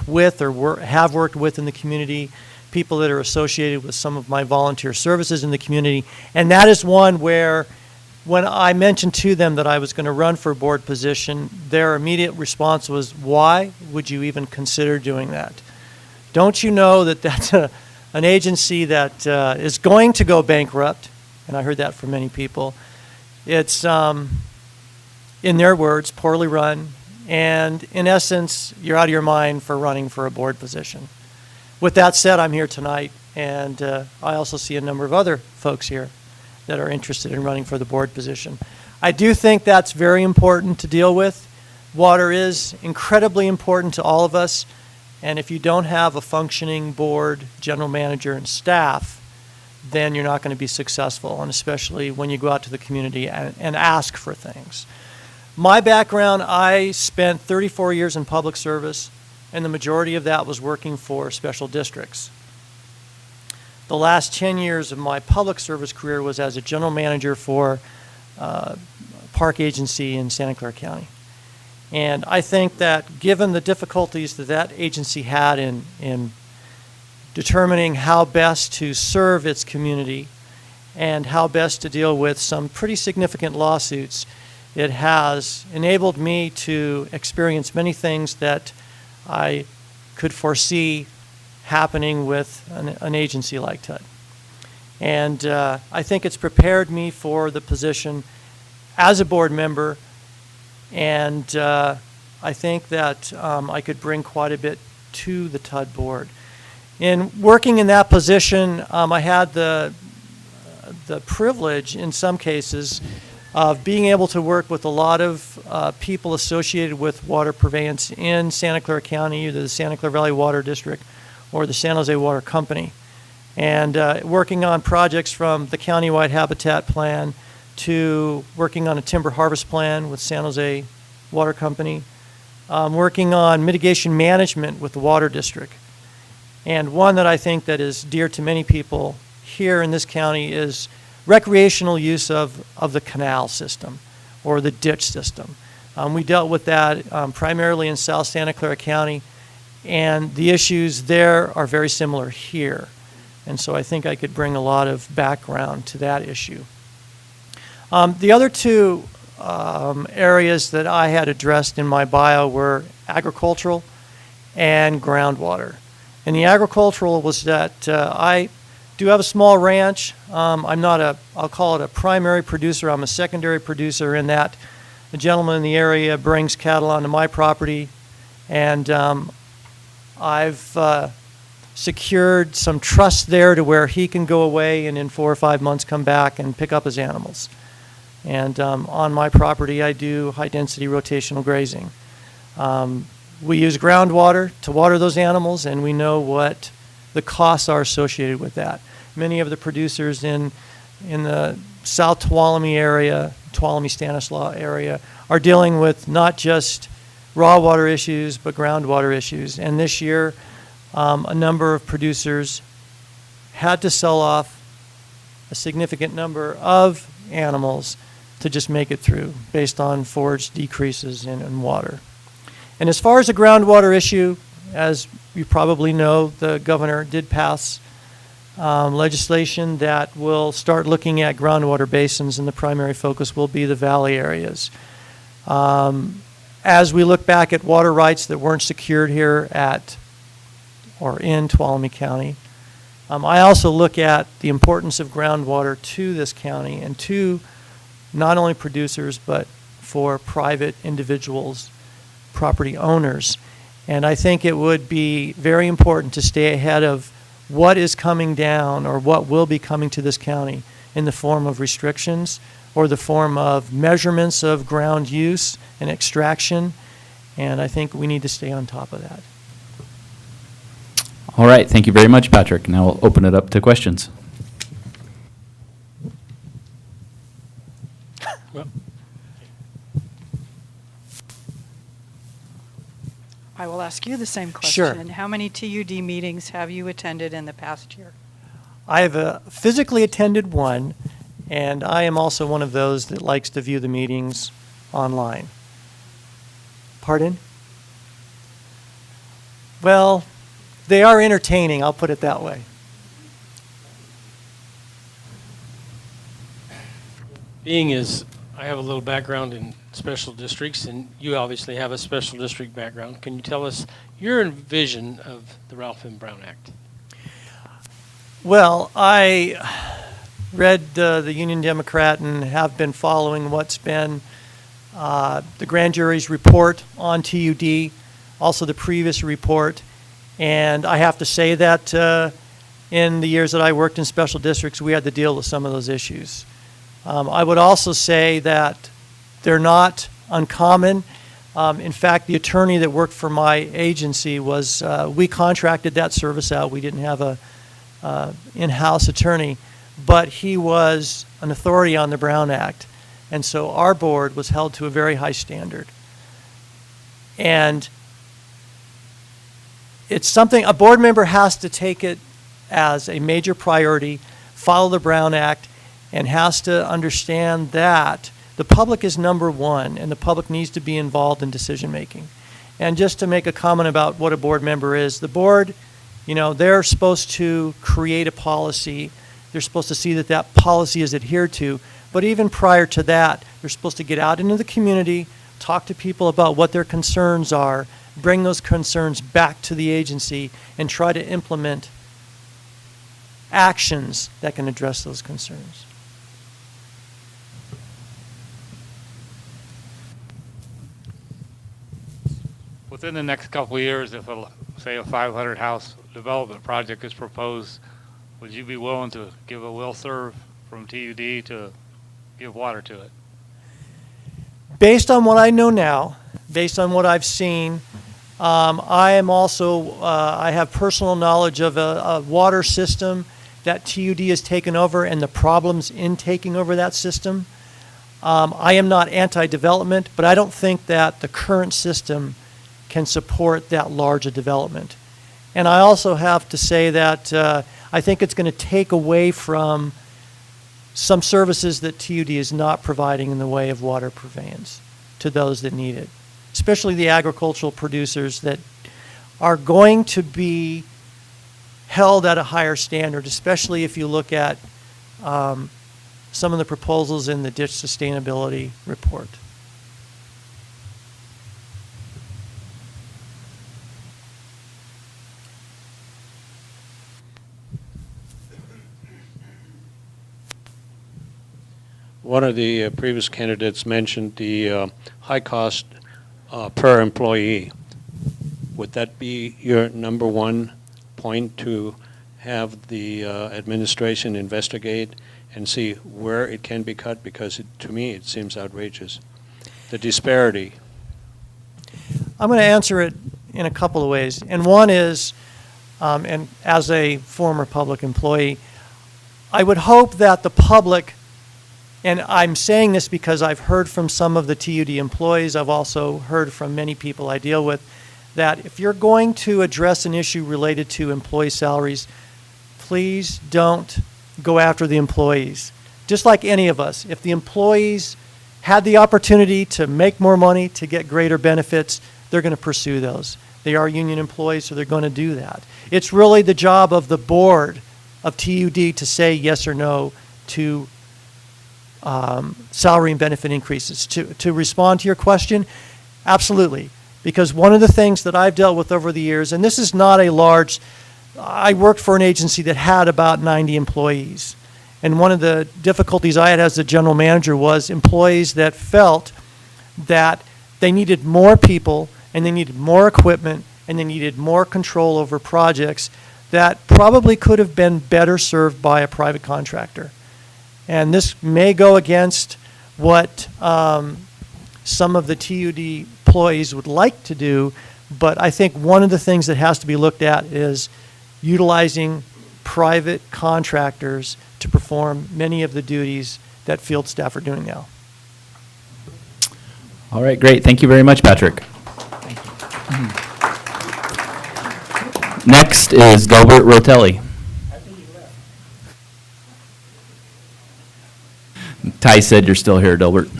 with or have worked with in the community, people that are associated with some of my volunteer services in the community. And that is one where when I mentioned to them that I was going to run for a board position, their immediate response was, why would you even consider doing that? Don't you know that that's an agency that is going to go bankrupt? And I heard that from many people. It's, in their words, poorly run. And in essence, you're out of your mind for running for a board position. With that said, I'm here tonight, and I also see a number of other folks here that are interested in running for the board position. I do think that's very important to deal with. Water is incredibly important to all of us, and if you don't have a functioning board, general manager, and staff, then you're not going to be successful, and especially when you go out to the community and ask for things. My background, I spent 34 years in public service, and the majority of that was working for special districts. The last 10 years of my public service career was as a general manager for a park agency in Santa Clara County. And I think that given the difficulties that that agency had in determining how best to serve its community and how best to deal with some pretty significant lawsuits, it has enabled me to experience many things that I could foresee happening with an agency like TUD. And I think it's prepared me for the position as a board member, and I think that I could bring quite a bit to the TUD board. In working in that position, I had the privilege in some cases of being able to work with a lot of people associated with water purveyance in Santa Clara County, either the Santa Clara Valley Water District or the San Jose Water Company. And working on projects from the countywide habitat plan to working on a timber harvest plan with San Jose Water Company, working on mitigation management with the Water District. And one that I think that is dear to many people here in this county is recreational use of the canal system or the ditch system. We dealt with that primarily in South Santa Clara County, and the issues there are very similar here. And so I think I could bring a lot of background to that issue. The other two areas that I had addressed in my bio were agricultural and groundwater. And the agricultural was that I do have a small ranch. I'm not I'll call it a primary producer. I'm a secondary producer in that a gentleman in the area brings cattle onto my property, and I've secured some trust there to where he can go away and in 4 or 5 months come back and pick up his animals. And on my property, I do high-density rotational grazing. We use groundwater to water those animals, and we know what the costs are associated with that. Many of the producers in the South Tuolumne area, Tuolumne-Stanislaus area, are dealing with not just raw water issues, but groundwater issues. And this year, a number of producers had to sell off a significant number of animals to just make it through based on forage decreases in water. And as far as the groundwater issue, as you probably know, the governor did pass legislation that will start looking at groundwater basins, and the primary focus will be the valley areas. As we look back at water rights that weren't secured here at or in Tuolumne County, I also look at the importance of groundwater to this county and to not only producers but for private individuals, property owners. And I think it would be very important to stay ahead of what is coming down or what will be coming to this county in the form of restrictions or the form of measurements of ground use and extraction, and I think we need to stay on top of that. All right, thank you very much, Patrick. Now we'll open it up to questions. I will ask you the same Sure. question. How many TUD meetings have you attended in the past year? I have physically attended one, and I am also one of those that likes to view the meetings online. Pardon? Well, they are entertaining, I'll put it that way. Being as I have a little background in special districts, and you obviously have a special district background, can you tell us your vision of the Ralph M. Brown Act? Well, I read the Union Democrat and have been following what's been the grand jury's report on TUD, also the previous report, and I have to say that in the years that I worked in special districts, we had to deal with some of those issues. I would also say that they're not uncommon. In fact, the attorney that worked for my agency was, we contracted that service out. We didn't have a in-house attorney, but he was an authority on the Brown Act. And so our board was held to a very high standard. And it's something, a board member has to take it as a major priority, follow the Brown Act, and has to understand that the public is number one, and the public needs to be involved in decision making. And just to make a comment about what a board member is, the board, you know, they're supposed to create a policy. They're supposed to see that that policy is adhered to. But even prior to that, they're supposed to get out into the community, talk to people about what their concerns are, bring those concerns back to the agency, and try to implement actions that can address those concerns. Within the next couple of years, if say a 500 house development project is proposed, would you be willing to give a will serve from TUD to give water to it? Based on what I know now, based on what I've seen, I am also, I have personal knowledge of a water system that TUD has taken over and the problems in taking over that system. I am not anti-development, but I don't think that the current system can support that large a development. And I also have to say that I think it's going to take away from some services that TUD is not providing in the way of water purveyance to those that need it, especially the agricultural producers that are going to be held at a higher standard, especially if you look at some of the proposals in the ditch sustainability report. One of the previous candidates mentioned the high cost per employee. Would that be your number one point, to have the administration investigate and see where it can be cut? Because to me it seems outrageous, the disparity. I'm going to answer it in a couple of ways. And one is, and as a former public employee, I would hope that the public, and I'm saying this because I've heard from some of the TUD employees, I've also heard from many people I deal with, that if you're going to address an issue related to employee salaries, please don't go after the employees. Just like any of us, if the employees had the opportunity to make more money, to get greater benefits, they're going to pursue those. They are union employees, so they're going to do that. It's really the job of the board of TUD to say yes or no to salary and benefit increases. To respond to your question, absolutely. Because one of the things that I've dealt with over the years, and this is not a large, I worked for an agency that had about 90 employees. And one of the difficulties I had as a general manager was employees that felt that they needed more people and they needed more equipment and they needed more control over projects that probably could have been better served by a private contractor. And this may go against what some of the TUD employees would like to do, but I think one of the things that has to be looked at is utilizing private contractors to perform many of the duties that field staff are doing now. All right, great. Thank you very much, Patrick. Next is Delbert Rotelli. Ty said you're still here, Delbert. I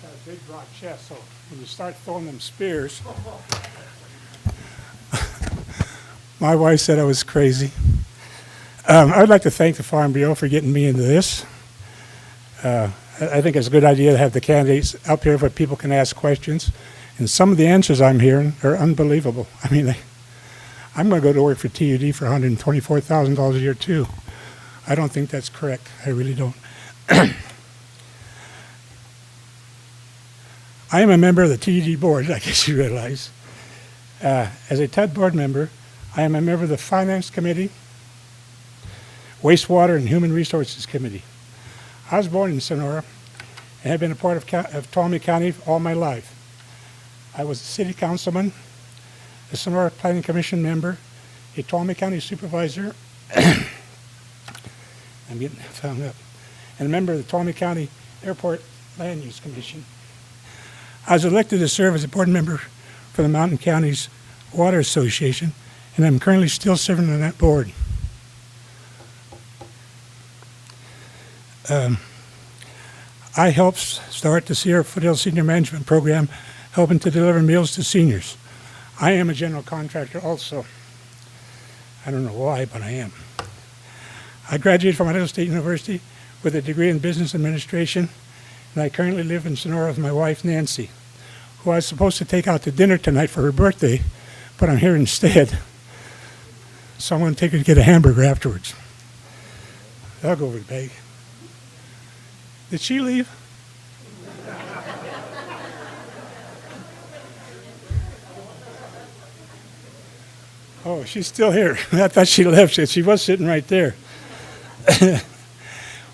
got a big broad chest, so when you start throwing them spears, my wife said I was crazy. I'd like to thank the Farm Bureau for getting me into this. I think it's a good idea to have the candidates up here where people can ask questions. And some of the answers I'm hearing are unbelievable. I mean, I'm going to go to work for TUD for $124,000 a year, too. I don't think that's correct. I really don't. I am a member of the TUD board, I guess you realize. As a TUD board member, I am a member of the Finance Committee, Wastewater and Human Resources Committee. I was born in Sonora and have been a part of Tuolumne County all my life. I was a city councilman, a Sonora Planning Commission member, a Tuolumne County supervisor, I'm getting found up, and a member of the Tuolumne County Airport Land Use Commission. I was elected to serve as a board member for the Mountain Counties Water Association, and I'm currently still serving on that board. I helped start the Sierra Foothills Senior Management Program, helping to deliver meals to seniors. I am a general contractor also. I don't know why, but I am. I graduated from Idaho State University with a degree in business administration, and I currently live in Sonora with my wife, Nancy, who I was supposed to take out to dinner tonight for her birthday, but I'm here instead. So I'm going to take her to get a hamburger afterwards. I'll go over the bag. Did she leave? Oh, she's still here. I thought she left. She was sitting right there.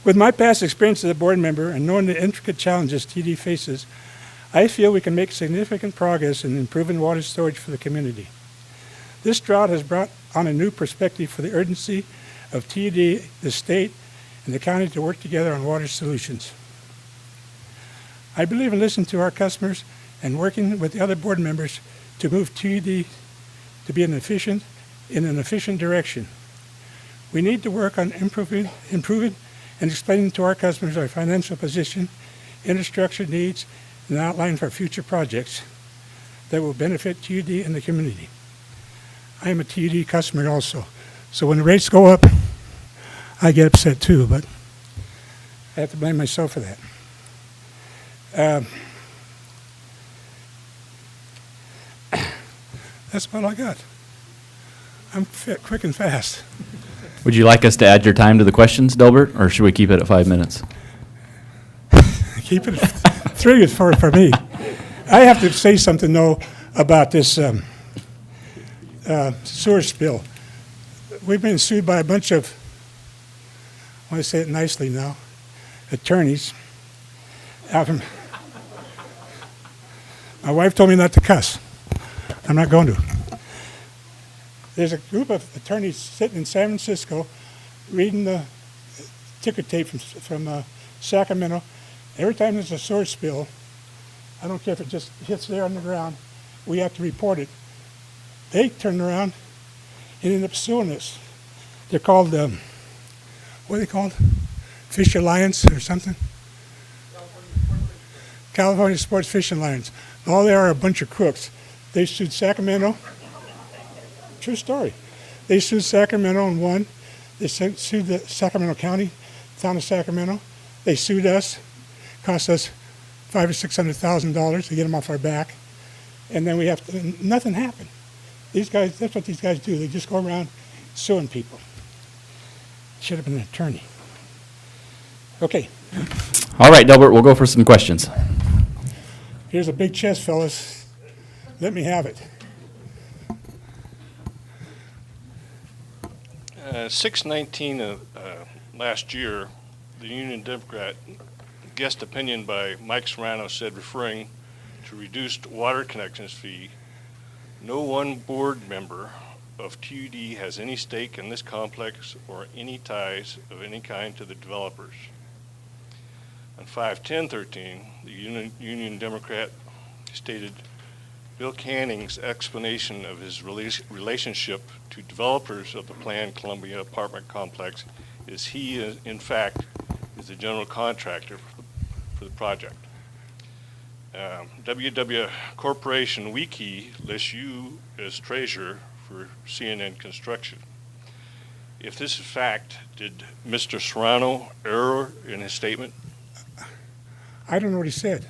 With my past experience as a board member and knowing the intricate challenges TD faces, I feel we can make significant progress in improving water storage for the community. This drought has brought on a new perspective for the urgency of TD, the state, and the county to work together on water solutions. I believe in listening to our customers and working with the other board members to move TUD to be in an efficient direction. We need to work on improving and explaining to our customers our financial position, infrastructure needs, and outline for future projects that will benefit TUD and the community. I am a TUD customer also, so when the rates go up, I get upset too, but I have to blame myself for that. That's about all I got. I'm fit, quick and fast. Would you like us to add your time to the questions, Delbert, or should we keep it at 5 minutes? Keep it 3 for me. I have to say something, though, about this sewer spill. We've been sued by a bunch of, I want to say it nicely now, attorneys. My wife told me not to cuss. I'm not going to. There's a group of attorneys sitting in San Francisco reading the ticker tape from Sacramento. Every time there's a sewer spill, I don't care if it just hits there on the ground, we have to report it. They turn around and end up suing us. They're called, what are they called? Fish Alliance or something? California Sports Fish Alliance. All they are a bunch of crooks. They sued Sacramento. True story. They sued Sacramento and won. They sued the Sacramento County, town of Sacramento. They sued us. Cost us $500,000 or $600,000 to get them off our back. And then we have to, nothing happened. These guys, that's what these guys do. They just go around suing people. Should have been an attorney. Okay. All right, Delbert, we'll go for some questions. Here's a big chest, fellas. Let me have it. 619 last year, the Union Democrat guest opinion by Mike Serrano said, referring to reduced water connections fee, no one board member of TUD has any stake in this complex or any ties of any kind to the developers. On 5/10/13, the Union Democrat stated Bill Canning's explanation of his relationship to developers of the planned Columbia apartment complex is he, in fact, is the general contractor for the project. WW Corporation Wiki lists you as treasurer for CNN Construction. If this is fact, did Mr. Serrano err in his statement? I don't know what he said.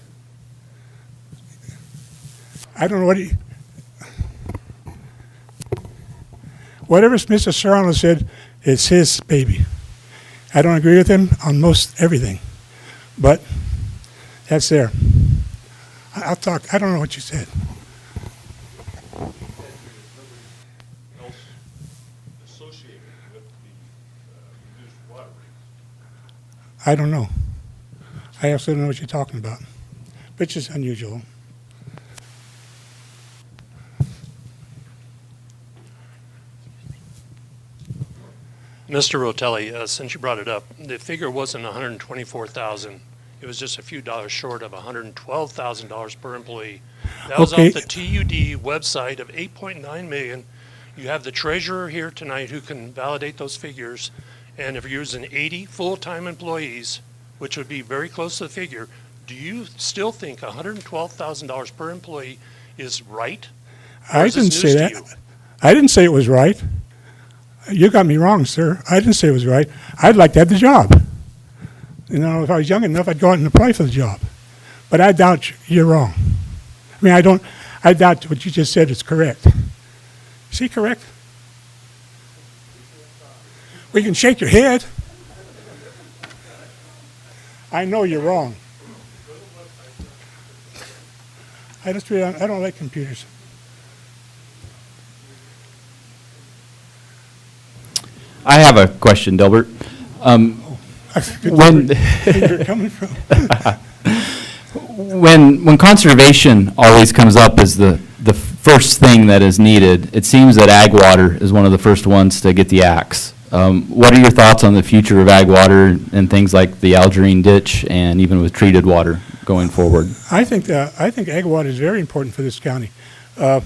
I don't know what he... Whatever Mr. Serrano said, it's his baby. I don't agree with him on most everything, but that's there. I'll talk. I don't know what you said. I don't know. I also don't know what you're talking about, which is unusual. Mr. Rotelli, since you brought it up, the figure wasn't $124,000. It was just a few dollars short of $112,000 per employee. That was Okay. off the TUD website of $8.9 million. You have the treasurer here tonight who can validate those figures. And if you're using 80 full-time employees, which would be very close to the figure, do you still think $112,000 per employee is right? Or I is this didn't say news to that. you? I didn't say it was right. You got me wrong, sir. I didn't say it was right. I'd like to have the job. You know, if I was young enough, I'd go out and apply for the job. But I doubt you're wrong. I mean, I doubt what you just said is correct. Is he correct? We can shake your head. I know you're wrong. I don't like computers. I have a question, Delbert. Where you're coming from. When conservation always comes up as the first thing that is needed, it seems that ag water is one of the first ones to get the axe. What are your thoughts on the future of ag water and things like the Algerine ditch and even with treated water going forward? I think ag water is very important for this county. We're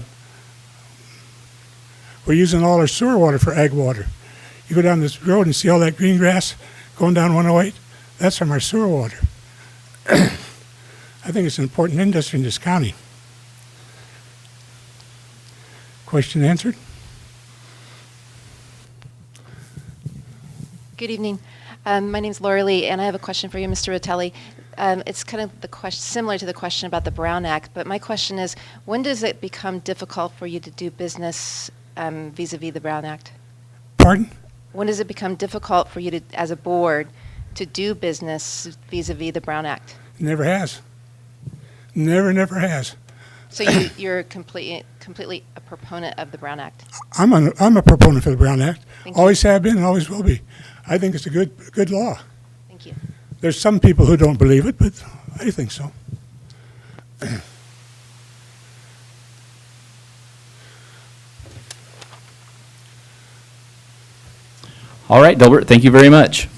using all our sewer water for ag water. You go down this road and see all that green grass going down 108. That's from our sewer water. I think it's an important industry in this county. Question answered? Good evening. My name is Laura Lee, and I have a question for you, Mr. Rotelli. It's kind of the question, similar to the question about the Brown Act, but my question is, when does it become difficult for you to do business vis-a-vis the Brown Act? Pardon? When does it become difficult for you to, as a board, to do business vis-a-vis the Brown Act? Never has. Never has. So you're completely a proponent of the Brown Act? I'm a proponent for the Brown Act. Thank you. Always have been and always will be. I think it's a good law. Thank you. There's some people who don't believe it, but I think so. All right, Delbert, thank you very much.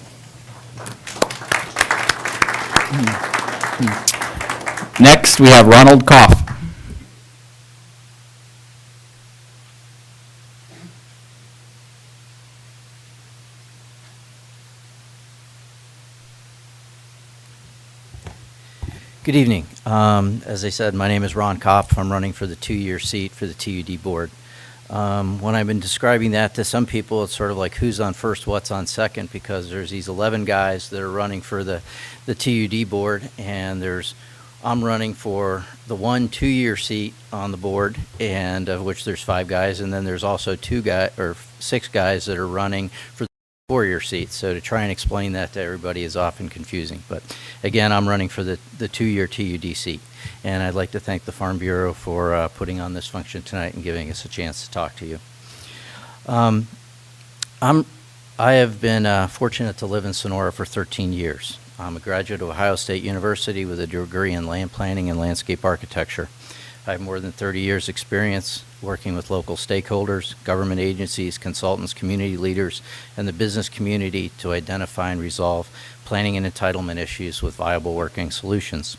Next, we have Ronald Koff. Good evening. As I said, my name is Ron Kopp. I'm running for the 2-year seat for the TUD board. When I've been describing that to some people, it's sort of like who's on first, what's on second, because there's these 11 guys that are running for the TUD board, and I'm running for the 2-year seat on the board, and of which there's 5 guys, and then there's also 6 guys that are running for the 4-year seat. So to try and explain that to everybody is often confusing. But again, I'm running for the 2-year TUD seat. And I'd like to thank the Farm Bureau for putting on this function tonight and giving us a chance to talk to you. I'm I have been fortunate to live in Sonora for 13 years. I'm a graduate of Ohio State University with a degree in land planning and landscape architecture. I have more than 30 years' experience working with local stakeholders, government agencies, consultants, community leaders, and the business community to identify and resolve planning and entitlement issues with viable working solutions.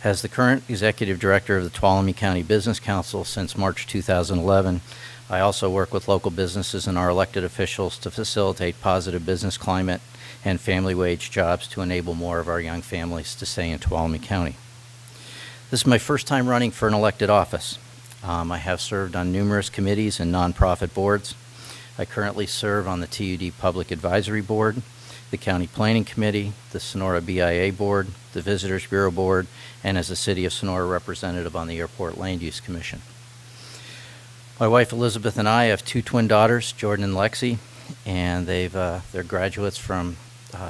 As the current executive director of the Tuolumne County Business Council since March 2011, I also work with local businesses and our elected officials to facilitate positive business climate and family wage jobs to enable more of our young families to stay in Tuolumne County. This is my first time running for an elected office. I have served on numerous committees and nonprofit boards. I currently serve on the TUD Public Advisory Board, the County Planning Committee, the Sonora BIA Board, the Visitors Bureau Board, and as a City of Sonora representative on the Airport Land Use Commission. My wife Elizabeth and I have two twin daughters, Jordan and Lexi, and they're graduates from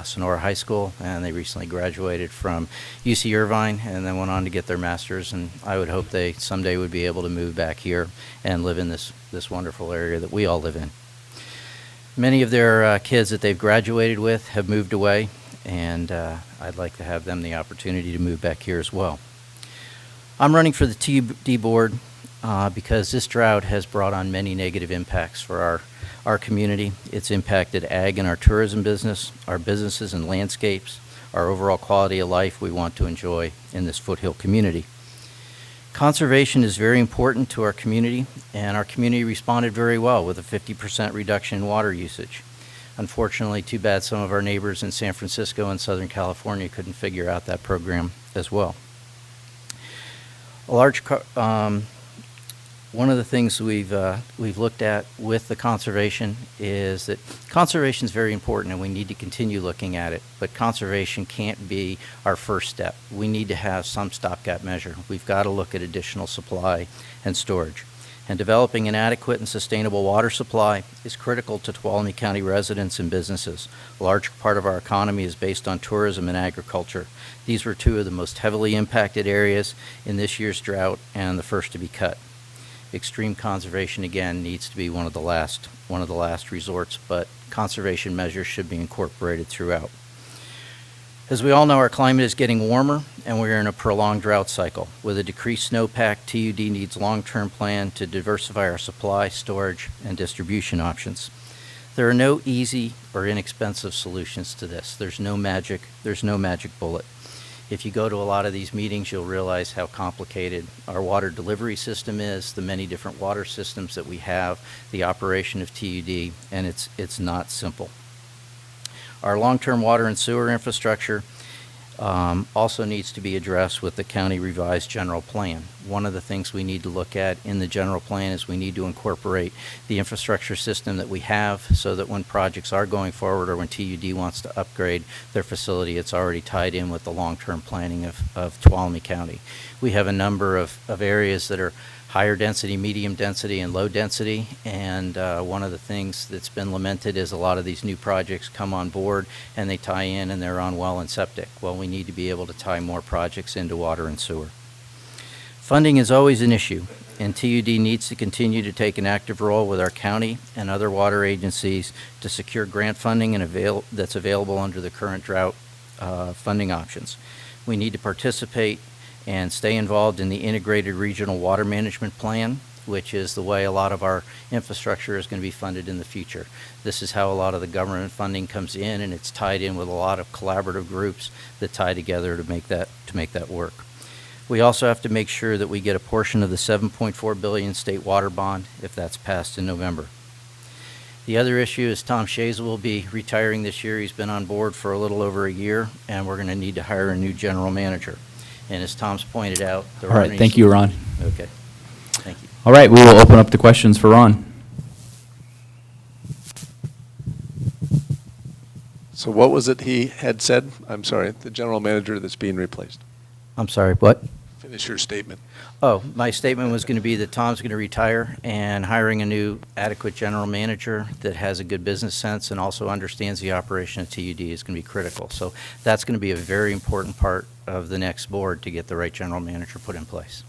Sonora High School, and they recently graduated from UC Irvine and then went on to get their master's, and I would hope they someday would be able to move back here and live in this wonderful area that we all live in. Many of their kids that they've graduated with have moved away, and I'd like to have them the opportunity to move back here as well. I'm running for the TUD board because this drought has brought on many negative impacts for our community. It's impacted ag and our tourism business, our businesses and landscapes, our overall quality of life we want to enjoy in this foothill community. Conservation is very important to our community, and our community responded very well with a 50% reduction in water usage. Unfortunately, too bad some of our neighbors in San Francisco and Southern California couldn't figure out that program as well. One of the things we've looked at with the conservation is that conservation is very important, and we need to continue looking at it. But conservation can't be our first step. We need to have some stopgap measure. We've got to look at additional supply and storage. And developing an adequate and sustainable water supply is critical to Tuolumne County residents and businesses. A large part of our economy is based on tourism and agriculture. These were two of the most heavily impacted areas in this year's drought and the first to be cut. Extreme conservation, again, needs to be one of the last resorts, but conservation measures should be incorporated throughout. As we all know, our climate is getting warmer, and we're in a prolonged drought cycle. With a decreased snowpack, TUD needs a long-term plan to diversify our supply, storage, and distribution options. There are no easy or inexpensive solutions to this. There's no magic bullet. If you go to a lot of these meetings, you'll realize how complicated our water delivery system is, the many different water systems that we have, the operation of TUD, and it's not simple. Our long-term water and sewer infrastructure also needs to be addressed with the county revised general plan. One of the things we need to look at in the general plan is we need to incorporate the infrastructure system that we have so that when projects are going forward or when TUD wants to upgrade their facility, it's already tied in with the long-term planning of Tuolumne County. We have a number of areas that are higher density, medium density, and low density, and one of the things that's been lamented is a lot of these new projects come on board and they tie in and they're on well and septic. Well, we need to be able to tie more projects into water and sewer. Funding is always an issue, and TUD needs to continue to take an active role with our county and other water agencies to secure grant funding that's available under the current drought funding options. We need to participate and stay involved in the Integrated Regional Water Management Plan, which is the way a lot of our infrastructure is going to be funded in the future. This is how a lot of the government funding comes in, and it's tied in with a lot of collaborative groups that tie together to make that work. We also have to make sure that we get a portion of the $7.4 billion state water bond if that's passed in November. The other issue is Tom Shays will be retiring this year. He's been on board for a little over a year, and we're going to need to hire a new general manager. And as Tom's pointed out, All right, thank you, Ron. Okay, thank you. All right, we will open up the questions for Ron. So what was it he had said? I'm sorry, the general manager that's being replaced. I'm sorry, what? Finish your statement. Oh, my statement was going to be that Tom's going to retire, and hiring a new adequate general manager that has a good business sense and also understands the operation of TUD is going to be critical. So that's going to be a very important part of the next board to get the right general manager put in place.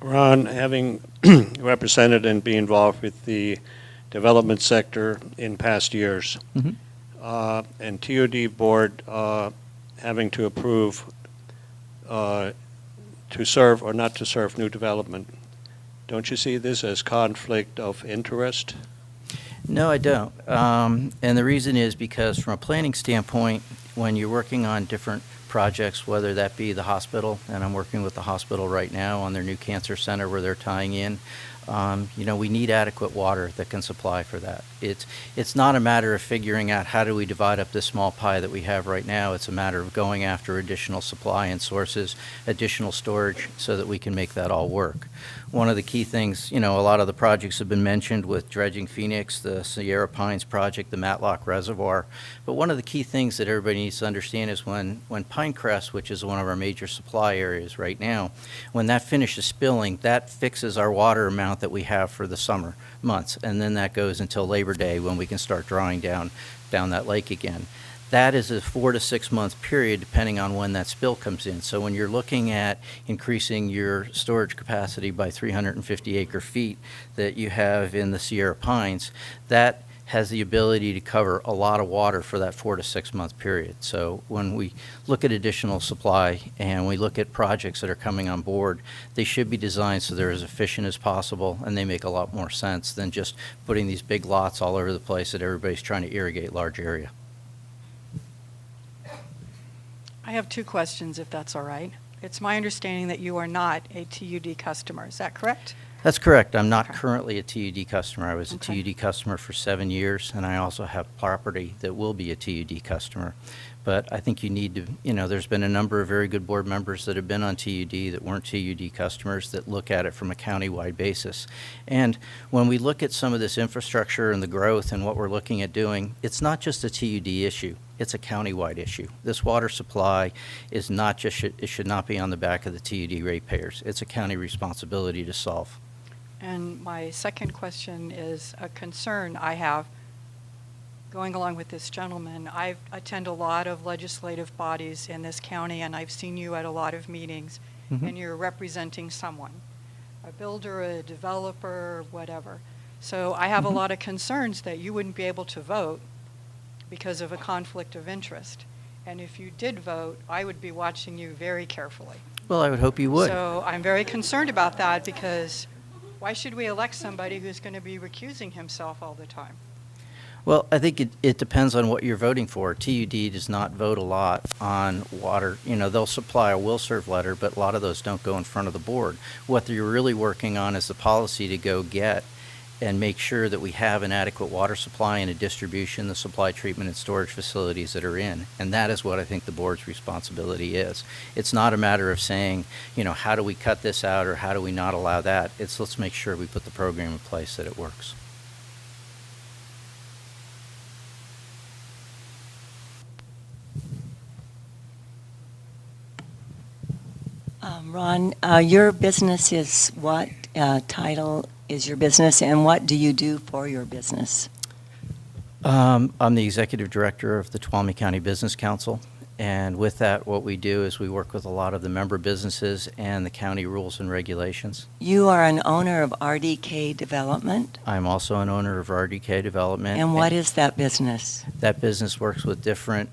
Ron, having represented and be involved with the development sector in past years, Mhm. and TUD board having to approve to serve or not to serve new development, don't you see this as conflict of interest? No, I don't. And the reason is because from a planning standpoint, when you're working on different projects, whether that be the hospital, and I'm working with the hospital right now on their new cancer center where they're tying in, we need adequate water that can supply for that. It's not a matter of figuring out how do we divide up this small pie that we have right now. It's a matter of going after additional supply and sources, additional storage, so that we can make that all work. One of the key things, a lot of the projects have been mentioned with Dredging Phoenix, the Sierra Pines project, the Matlock Reservoir. But one of the key things that everybody needs to understand is when Pinecrest, which is one of our major supply areas right now, when that finishes spilling, that fixes our water amount that we have for the summer months. And then that goes until Labor Day when we can start drawing down that lake again. That is a 4 to 6 month period depending on when that spill comes in. So when you're looking at increasing your storage capacity by 350 acre feet that you have in the Sierra Pines, that has the ability to cover a lot of water for that 4 to 6 month period. So when we look at additional supply and we look at projects that are coming on board, they should be designed so they're as efficient as possible, and they make a lot more sense than just putting these big lots all over the place that everybody's trying to irrigate large area. I have two questions, if that's all right. It's my understanding that you are not a TUD customer. Is that correct? That's correct. I'm not currently a TUD customer. I was a TUD customer for 7 years, and I also have property that will be a TUD customer. But I think you need to, there's been a number of very good board members that have been on TUD that weren't TUD customers that look at it from a county-wide basis. And when we look at some of this infrastructure and the growth and what we're looking at doing, it's not just a TUD issue. It's a county-wide issue. This water supply is not just, it should not be on the back of the TUD ratepayers. It's a county responsibility to solve. And my second question is a concern I have going along with this gentleman. I attend a lot of legislative bodies in this county, and I've seen you at a lot of meetings, and you're representing someone, a builder, a developer, whatever. So I have a lot of concerns that you wouldn't be able to vote because of a conflict of interest. And if you did vote, I would be watching you very carefully. Well, I would hope you would. So I'm very concerned about that, because why should we elect somebody who's going to be recusing himself all the time? Well, I think it depends on what you're voting for. TUD does not vote a lot on water. They'll supply a will serve letter, but a lot of those don't go in front of the board. What they're really working on is the policy to go get and make sure that we have an adequate water supply and a distribution, the supply, treatment, and storage facilities that are in. And that is what I think the board's responsibility is. It's not a matter of saying, how do we cut this out or how do we not allow that? It's let's make sure we put the program in place that it works. Ron, your business is what? Title is your business, and what do you do for your business? I'm the executive director of the Tuolumne County Business Council, and with that, what we do is we work with a lot of the member businesses and the county rules and regulations. You are an owner of RDK Development? I'm also an owner of RDK Development. And what is that business? That business works with different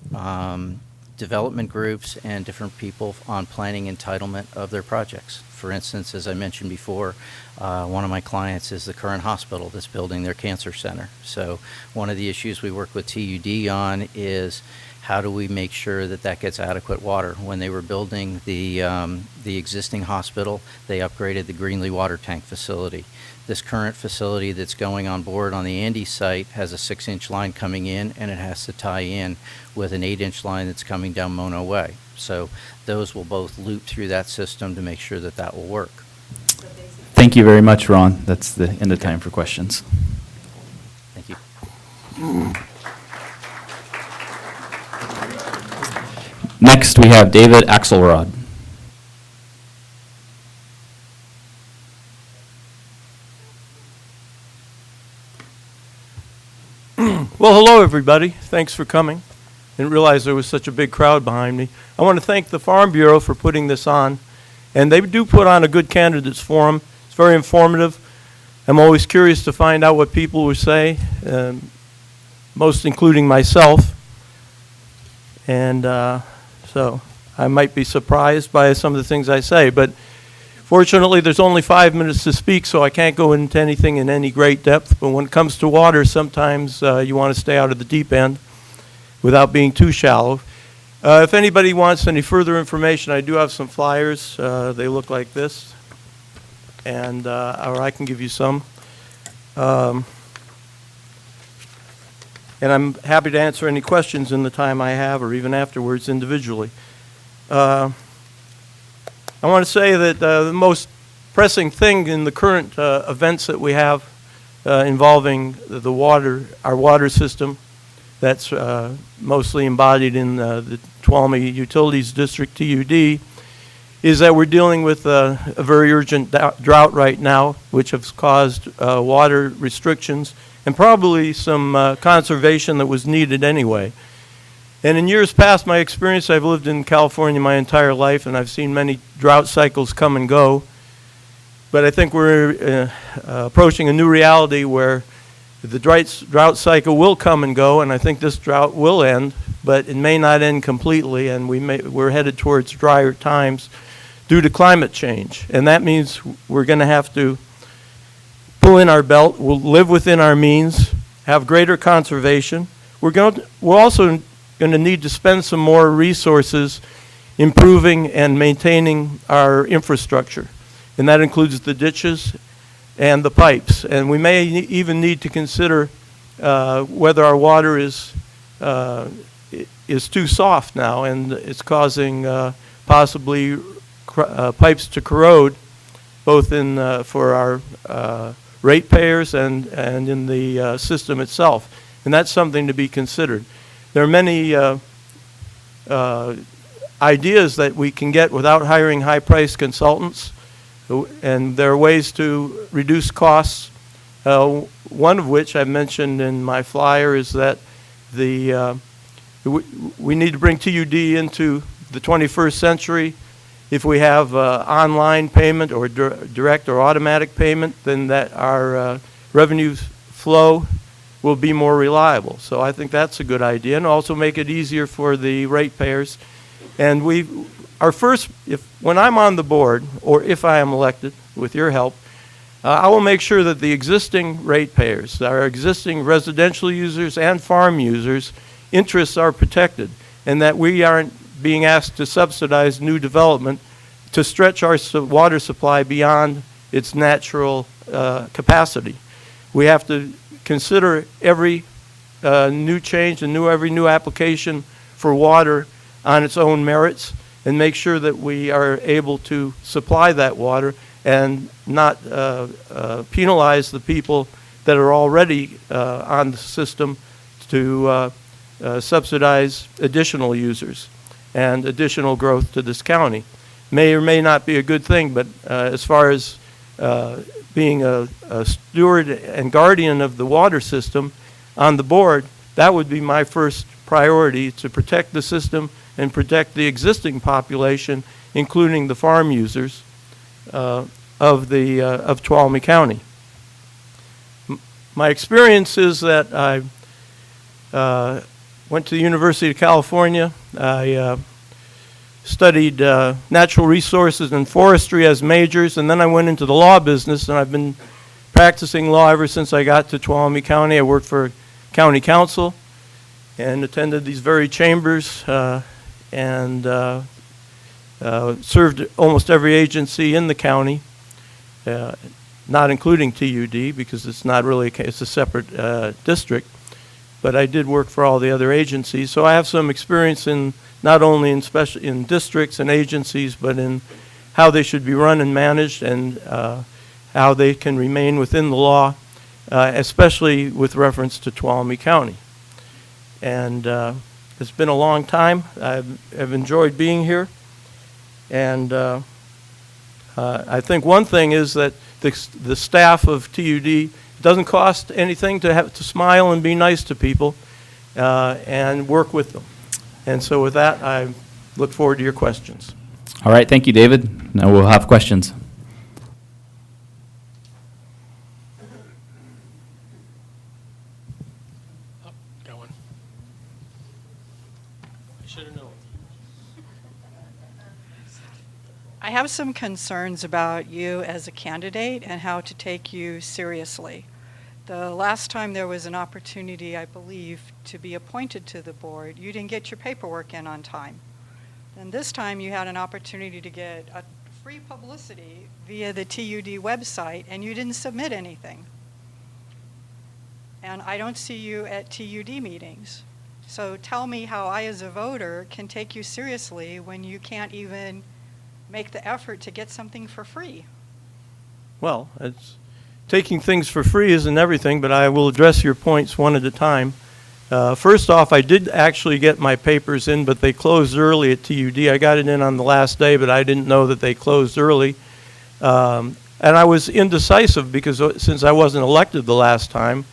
development groups and different people on planning entitlement of their projects. For instance, as I mentioned before, one of my clients is the current hospital that's building their cancer center. So one of the issues we work with TUD on is how do we make sure that that gets adequate water? When they were building the existing hospital, they upgraded the Greenlee water tank facility. This current facility that's going on board on the Andy site has a 6-inch line coming in, and it has to tie in with an 8-inch line that's coming down Mono Way. So those will both loop through that system to make sure that that will work. Thank you very much, Ron. That's the end of time for questions. Thank you. Next, we have David Axelrod. Well, hello, everybody. Thanks for coming. Didn't realize there was such a big crowd behind me. I want to thank the Farm Bureau for putting this on. And they do put on a good candidates forum. It's very informative. I'm always curious to find out what people will say, most including myself. And so I might be surprised by some of the things I say. But fortunately, there's only 5 minutes to speak, so I can't go into anything in any great depth. But when it comes to water, sometimes you want to stay out of the deep end without being too shallow. If anybody wants any further information, I do have some flyers. They look like this, and or I can give you some. And I'm happy to answer any questions in the time I have, or even afterwards individually. I want to say that the most pressing thing in the current events that we have involving the water, our water system, that's mostly embodied in the Tuolumne Utilities District, TUD, is that we're dealing with a very urgent drought right now, which has caused water restrictions and probably some conservation that was needed anyway. And in years past, my experience, I've lived in California my entire life, and I've seen many drought cycles come and go. But I think we're approaching a new reality where the drought cycle will come and go, and I think this drought will end, but it may not end completely, and we're headed towards drier times due to climate change. And that means we're going to have to pull in our belt, we'll live within our means, have greater conservation. We're also going to need to spend some more resources improving and maintaining our infrastructure, and that includes the ditches and the pipes. And we may even need to consider whether our water is too soft now, and it's causing possibly pipes to corrode, both in for our ratepayers and in the system itself. And that's something to be considered. There are many ideas that we can get without hiring high-priced consultants, and there are ways to reduce costs. One of which I mentioned in my flyer is that we need to bring TUD into the 21st century. If we have online payment or direct or automatic payment, then that our revenue flow will be more reliable. So I think that's a good idea, and also make it easier for the ratepayers. And when I'm on the board, or if I am elected, with your help, I will make sure that the existing ratepayers, our existing residential users and farm users, interests are protected, and that we aren't being asked to subsidize new development to stretch our water supply beyond its natural capacity. We have to consider every new change and every new application for water on its own merits, and make sure that we are able to supply that water and not penalize the people that are already on the system to subsidize additional users and additional growth to this county. May or may not be a good thing, but as far as being a steward and guardian of the water system on the board, that would be my first priority, to protect the system and protect the existing population, including the farm users of Tuolumne County. My experience is that I went to the University of California. I studied natural resources and forestry as majors, and then I went into the law business, and I've been practicing law ever since I got to Tuolumne County. I worked for county council and attended these very chambers and served almost every agency in the county, not including TUD, because it's not really it's a separate district. But I did work for all the other agencies, so I have some experience in not only in districts and agencies, but in how they should be run and managed, and how they can remain within the law, especially with reference to Tuolumne County. And it's been a long time. I've enjoyed being here, and I think one thing is that the staff of TUD, it doesn't cost anything to have to smile and be nice to people and work with them. And so with that, I look forward to your questions. All right, thank you, David. Now we'll have questions. Got one. I should have known. I have some concerns about you as a candidate and how to take you seriously. The last time there was an opportunity, I believe, to be appointed to the board, you didn't get your paperwork in on time. And this time you had an opportunity to get a free publicity via the TUD website, and you didn't submit anything. And I don't see you at TUD meetings. So tell me how I, as a voter, can take you seriously when you can't even make the effort to get something for free. Well, taking things for free isn't everything, but I will address your points one at a time. First off, I did actually get my papers in, but they closed early at TUD. I got it in on the last day, but I didn't know that they closed early. And I was indecisive because since I wasn't elected the last time,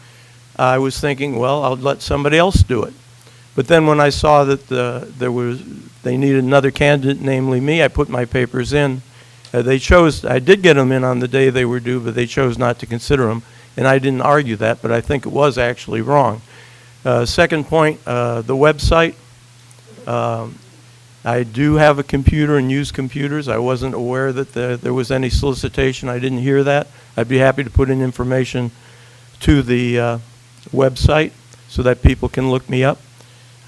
I was thinking, well, I'll let somebody else do it. But then when I saw that they needed another candidate, namely me, I put my papers in. They chose, I did get them in on the day they were due, but they chose not to consider them. And I didn't argue that, but I think it was actually wrong. Second point, the website. I do have a computer and use computers. I wasn't aware that there was any solicitation. I didn't hear that. I'd be happy to put in information to the website so that people can look me up.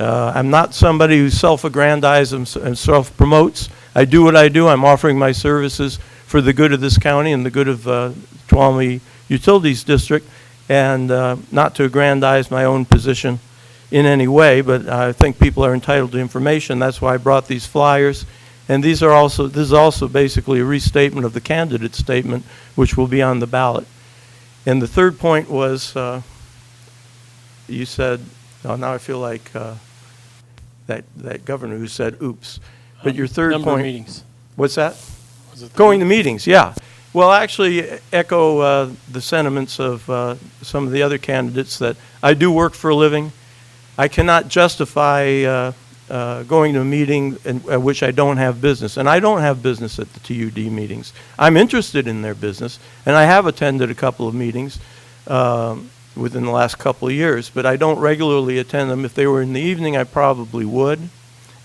I'm not somebody who self-aggrandizes and self-promotes. I do what I do. I'm offering my services for the good of this county and the good of Tuolumne Utilities District, and not to aggrandize my own position in any way, but I think people are entitled to information. That's why I brought these flyers. And this is also basically a restatement of the candidate statement, which will be on the ballot. And the third point was, you said, oh, now I feel like that governor who said, oops. But your third Number point. of meetings. What's that? Was it Going to meetings, yeah. Well, actually echo the sentiments of some of the other candidates that I do work for a living. I cannot justify going to a meeting at which I don't have business. And I don't have business at the TUD meetings. I'm interested in their business, and I have attended a couple of meetings within the last couple of years, but I don't regularly attend them. If they were in the evening, I probably would.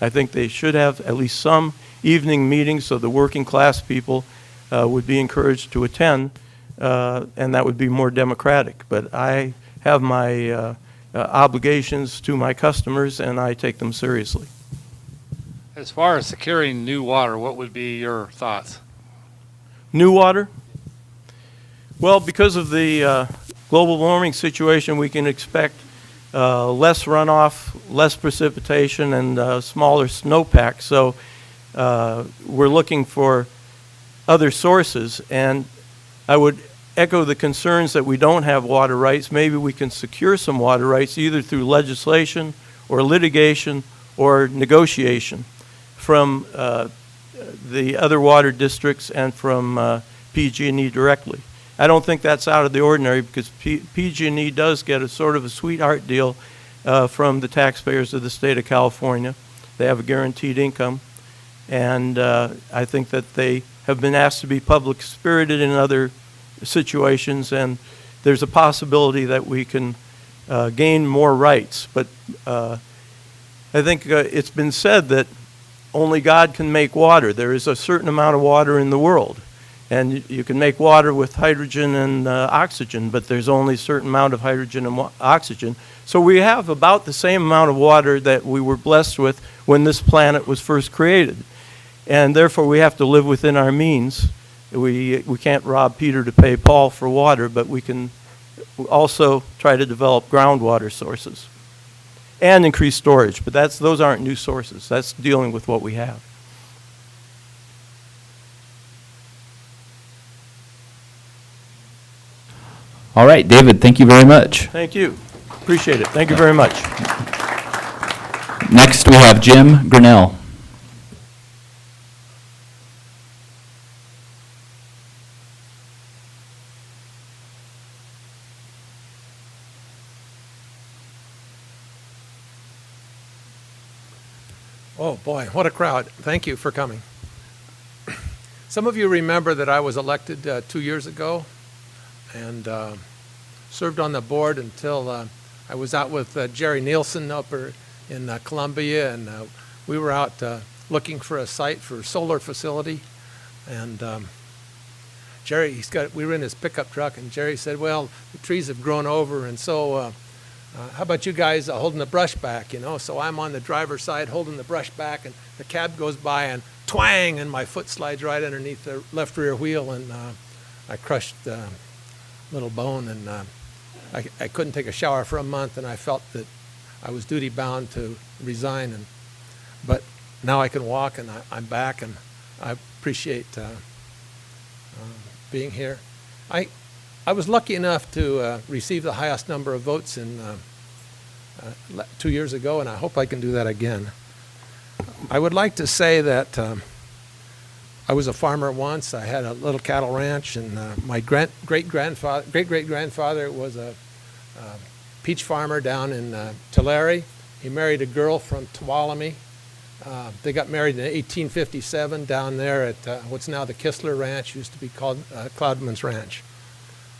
I think they should have at least some evening meetings so the working class people would be encouraged to attend, and that would be more democratic. But I have my obligations to my customers, and I take them seriously. As far as securing new water, what would be your thoughts? New water? Well, because of the global warming situation, we can expect less runoff, less precipitation, and smaller snowpack. So we're looking for other sources, and I would echo the concerns that we don't have water rights. Maybe we can secure some water rights either through legislation or litigation or negotiation from the other water districts and from PG&E directly. I don't think that's out of the ordinary because PG&E does get a sort of a sweetheart deal from the taxpayers of the state of California. They have a guaranteed income, and I think that they have been asked to be public-spirited in other situations, and there's a possibility that we can gain more rights. But I think it's been said that only God can make water. There is a certain amount of water in the world, and you can make water with hydrogen and oxygen, but there's only a certain amount of hydrogen and oxygen. So we have about the same amount of water that we were blessed with when this planet was first created, and therefore we have to live within our means. We can't rob Peter to pay Paul for water, but we can also try to develop groundwater sources and increase storage. But those aren't new sources. That's dealing with what we have. All right, David, thank you very much. Thank you. Appreciate it. Thank you very much. Next, we have Jim Grinnell. Oh, boy, what a crowd. Thank you for coming. Some of you remember that I was elected 2 years ago and served on the board until I was out with Jerry Nielsen up in Columbia, and we were out looking for a site for a solar facility. And Jerry, we were in his pickup truck, and Jerry said, well, the trees have grown over, and so how about you guys holding the brush back, you know? So I'm on the driver's side holding the brush back, and the cab goes by, and twang, and my foot slides right underneath the left rear wheel, and I crushed a little bone, and I couldn't take a shower for a month, and I felt that I was duty bound to resign. But now I can walk, and I'm back, and I appreciate being here. I was lucky enough to receive the highest number of votes in 2 years ago, and I hope I can do that again. I would like to say that I was a farmer once. I had a little cattle ranch, and my great-great-grandfather was a peach farmer down in Tulare. He married a girl from Tuolumne. They got married in 1857 down there at what's now the Kistler Ranch, used to be called Cloudman's Ranch.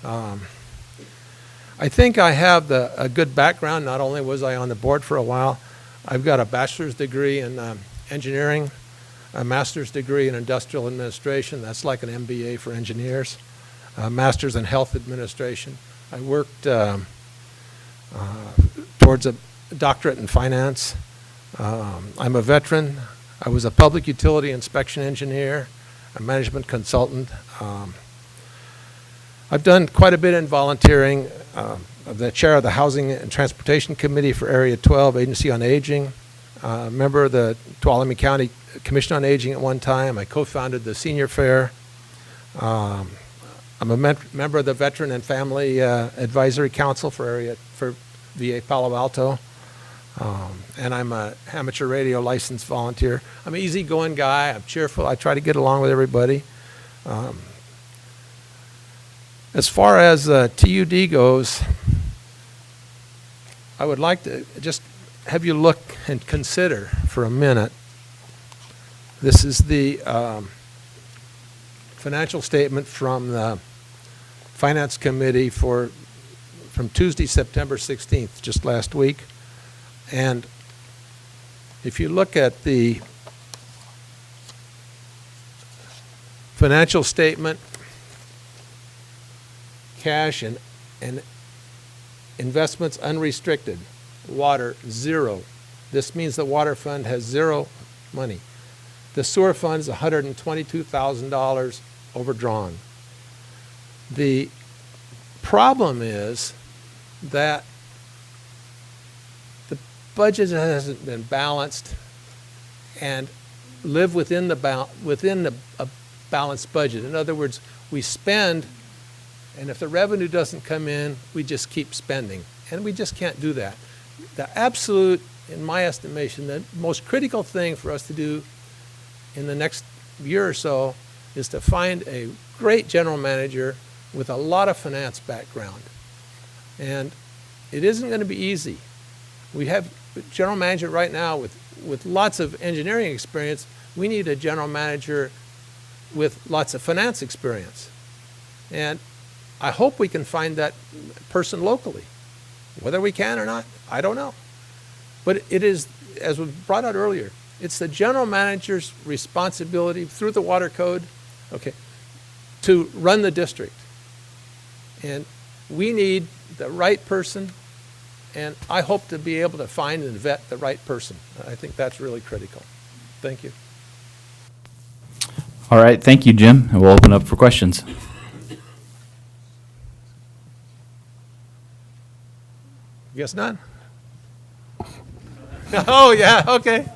I think I have a good background. Not only was I on the board for a while, I've got a bachelor's degree in engineering, a master's degree in industrial administration. That's like an MBA for engineers, a master's in health administration. I worked towards a doctorate in finance. I'm a veteran. I was a public utility inspection engineer, a management consultant. I've done quite a bit in volunteering. I'm the chair of the Housing and Transportation Committee for Area 12, Agency on Aging. Member of the Tuolumne County Commission on Aging at one time. I co-founded the Senior Fair. I'm a member of the Veteran and Family Advisory Council for VA Palo Alto. And I'm an amateur radio licensed volunteer. I'm an easygoing guy. I'm cheerful. I try to get along with everybody. As far as TUD goes, I would like to just have you look and consider for a minute. This is the financial statement from the Finance Committee from Tuesday, September 16th, just last week. And if you look at the financial statement, cash and investments unrestricted, water, zero. This means the water fund has zero money. The sewer fund is $122,000 overdrawn. The problem is that the budget hasn't been balanced and live within a balanced budget. In other words, we spend, and if the revenue doesn't come in, we just keep spending. And we just can't do that. The absolute, in my estimation, the most critical thing for us to do in the next year or so is to find a great general manager with a lot of finance background. And it isn't going to be easy. We have a general manager right now with lots of engineering experience. We need a general manager with lots of finance experience. And I hope we can find that person locally. Whether we can or not, I don't know. But it is, as was brought out earlier, it's the general manager's responsibility through the water code, okay, to run the district. And we need the right person, and I hope to be able to find and vet the right person. I think that's really critical. Thank you. All right, thank you, Jim. And we'll open up for questions. Guess none? Oh, yeah, okay.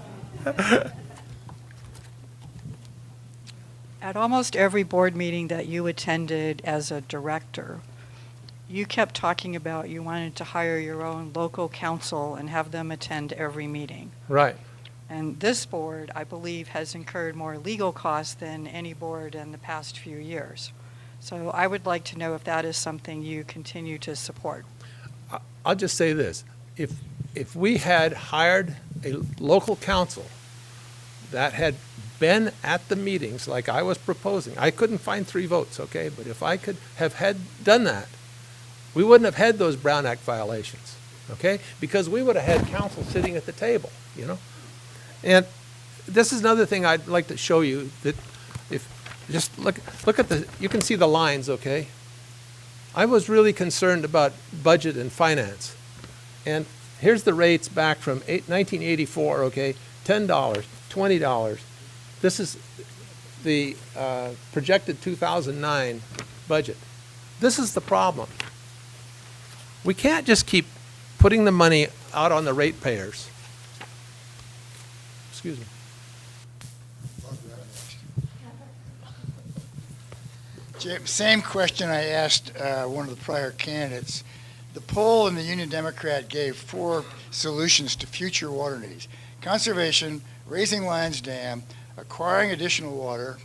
At almost every board meeting that you attended as a director, you kept talking about you wanted to hire your own local counsel and have them attend every meeting. Right. And this board, I believe, has incurred more legal costs than any board in the past few years. So I would like to know if that is something you continue to support. I'll just say this. If we had hired a local counsel that had been at the meetings like I was proposing, I couldn't find 3 votes, okay? But if I could have done that, we wouldn't have had those Brown Act violations, okay? Because we would have had council sitting at the table, you know? And this is another thing I'd like to show you, that if, just look at you can see the lines, okay? I was really concerned about budget and finance. And here's the rates back from 1984, okay? $10, $20. This is the projected 2009 budget. This is the problem. We can't just keep putting the money out on the ratepayers. Excuse me. Jim, same question I asked one of the prior candidates. The poll in the Union Democrat gave 4 solutions to future water needs: conservation, raising Lions Dam, acquiring additional water,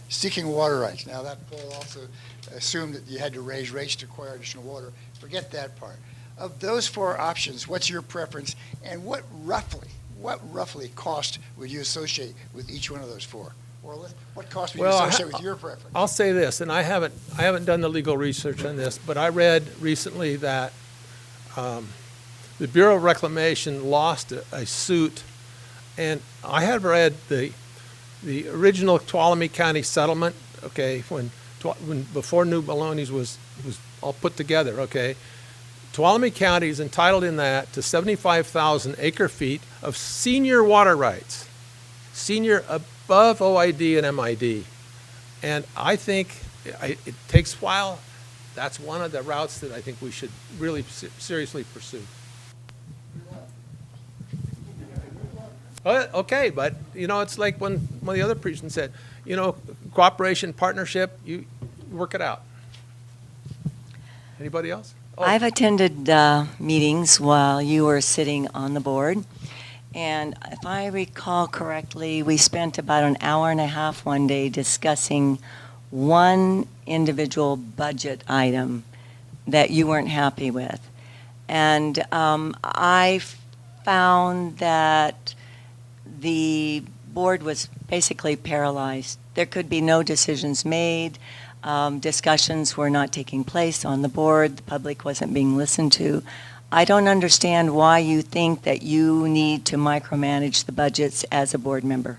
seeking water rights. Now that poll also assumed that you had to raise rates to acquire additional water. Forget that part. Of those 4 options, what's your preference, and what roughly cost would you associate with each one of those 4? Or what cost would you associate with your preference? I'll say this, and I haven't done the legal research on this, but I read recently that the Bureau of Reclamation lost a suit, and I have read the original Tuolumne County settlement, okay, when before New Maloney's was all put together, okay. Tuolumne County is entitled in that to 75,000 acre-feet of senior water rights, senior above OID and MID. And I think it takes a while. That's one of the routes that I think we should really seriously pursue. Okay, but you know, it's like when one of the other presidents said, you know, cooperation, partnership, you work it out. Anybody else? Oh. I've attended meetings while you were sitting on the board, and if I recall correctly, we spent about an hour and a half one day discussing one individual budget item that you weren't happy with. And I found that the board was basically paralyzed. There could be no decisions made. Discussions were not taking place on the board. The public wasn't being listened to. I don't understand why you think that you need to micromanage the budgets as a board member.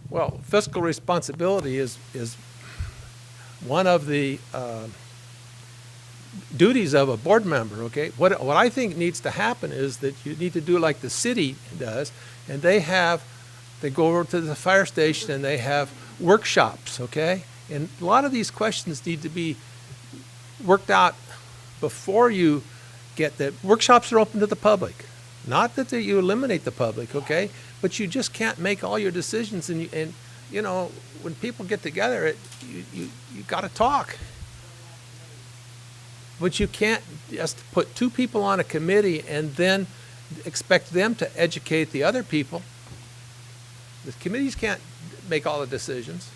Well, fiscal responsibility is one of the duties of a board member, okay? What I think needs to happen is that you need to do like the city does, and they go over to the fire station and they have workshops, okay? And a lot of these questions need to be worked out before you get the workshops are open to the public. Not that you eliminate the public, okay? But you just can't make all your decisions, and you know, when people get together, you got to talk. But you can't just put 2 people on a committee and then expect them to educate the other people. The committees can't make all the decisions.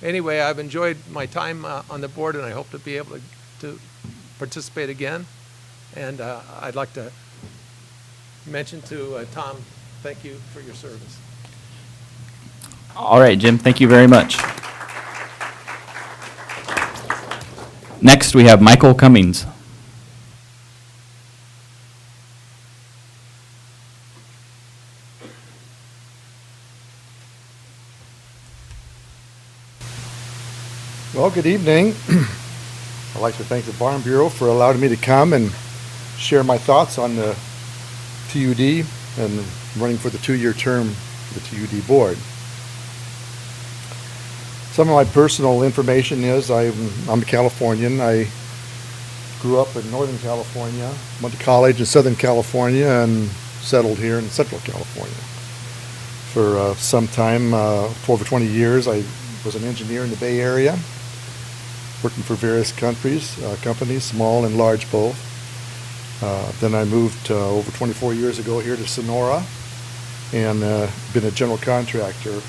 Anyway, I've enjoyed my time on the board, and I hope to be able to participate again. And I'd like to mention to Tom, thank you for your service. All right, Jim, thank you very much. Next, we have Michael Cummings. Well, good evening. I'd like to thank the Farm Bureau for allowing me to come and share my thoughts on the TUD and running for the 2-year term for the TUD board. Some of my personal information is I'm a Californian. I grew up in Northern California, went to college in Southern California, and settled here in Central California. For some time, for over 20 years, I was an engineer in the Bay Area, working for various companies, small and large both. Then I moved over 24 years ago here to Sonora, and been a general contractor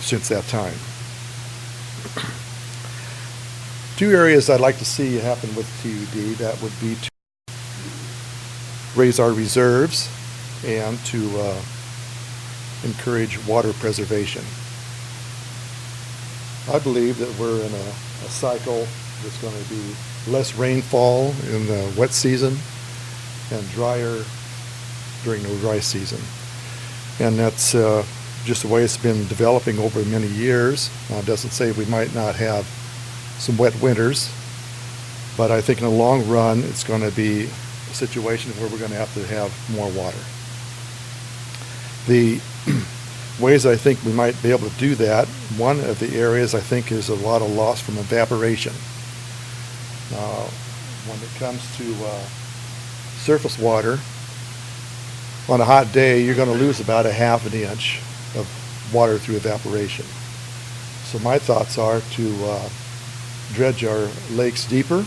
since that time. 2 areas I'd like to see happen with TUD, that would be to raise our reserves and to encourage water preservation. I believe that we're in a cycle that's going to be less rainfall in the wet season and drier during the dry season. And that's just the way it's been developing over many years. It doesn't say we might not have some wet winters, but I think in the long run it's going to be a situation where we're going to have more water. The ways I think we might be able to do that, one of the areas I think is a lot of loss from evaporation. When it comes to surface water, on a hot day you're going to lose about a half an inch of water through evaporation. So my thoughts are to dredge our lakes deeper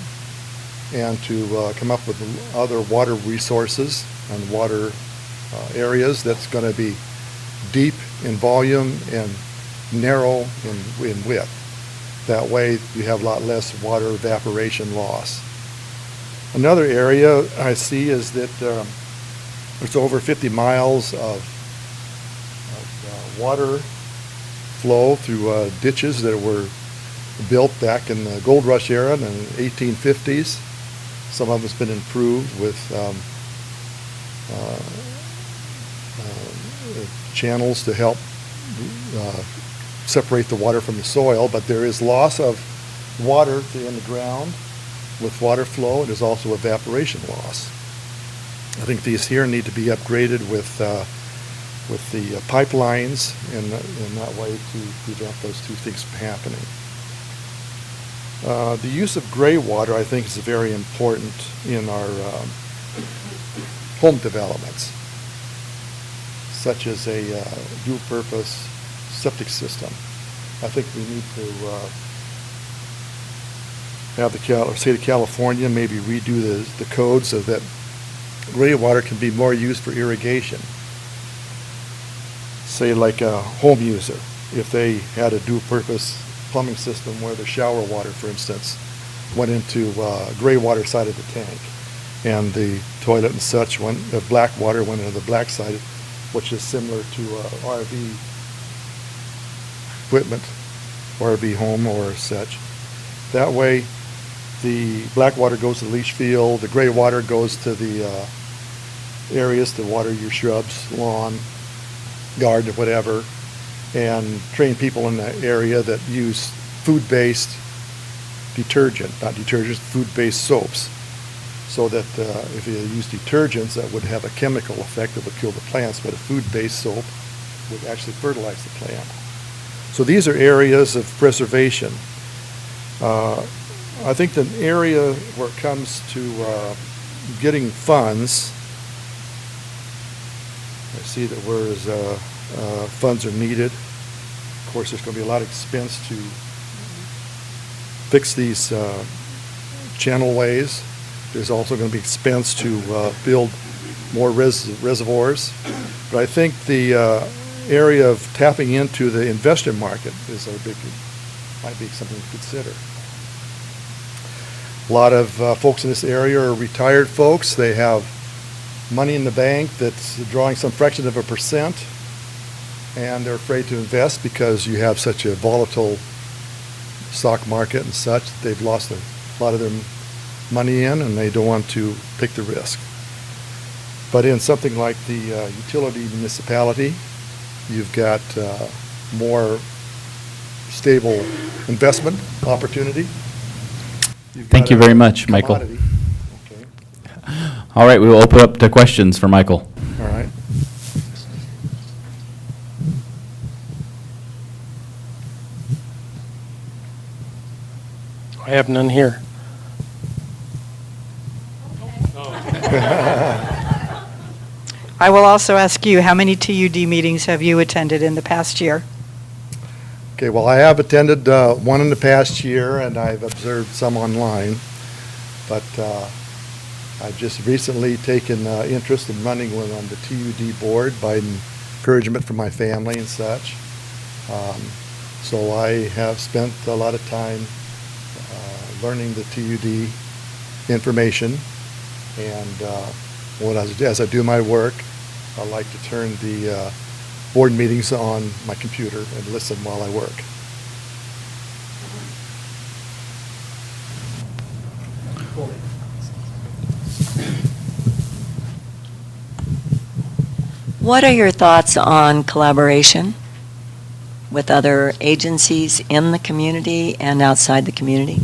and to come up with other water resources and water areas that's going to be deep in volume and narrow in width. That way you have a lot less water evaporation loss. Another area I see is that there's over 50 miles of water flow through ditches that were built back in the gold rush era in the 1850s. Some of it's been improved with channels to help separate the water from the soil, but there is loss of water in the ground with water flow, and there's also evaporation loss. I think these here need to be upgraded with the pipelines in that way to prevent those two things from happening. The use of gray water, I think, is very important in our home developments, such as a dual-purpose septic system. I think we need to have the state of California maybe redo the code so that gray water can be more used for irrigation. Say like a home user, if they had a dual-purpose plumbing system where the shower water, for instance, went into gray water side of the tank, and the toilet and such the black water went into the black side, which is similar to RV equipment, RV home or such. That way, the black water goes to the leach field, the gray water goes to the areas to water your shrubs, lawn, garden, or whatever, and train people in the area that use food-based detergent, not detergents, food-based soaps, so that if you use detergents, that would have a chemical effect that would kill the plants, but a food-based soap would actually fertilize the plant. So these are areas of preservation. I think the area where it comes to getting funds, I see that whereas funds are needed, of course there's going to be a lot of expense to fix these channelways. There's also going to be expense to build more reservoirs. But I think the area of tapping into the investor market is might be something to consider. A lot of folks in this area are retired folks. They have money in the bank that's drawing some fraction of a %, and they're afraid to invest because you have such a volatile stock market and such. They've lost a lot of their money in, and they don't want to take the risk. But in something like the utility municipality, you've got more stable investment opportunity. Thank you very much, Michael. Okay. All right, we will open up to questions for Michael. All right. I have none here. I will also ask you, how many TUD meetings have you attended in the past year? Okay, well, I have attended one in the past year, and I've observed some online, but I've just recently taken interest in running on the TUD board by encouragement from my family and such. So I have spent a lot of time learning the TUD information, and As I do my work, I like to turn the board meetings on my computer and listen while I work. What are your thoughts on collaboration with other agencies in the community and outside the community?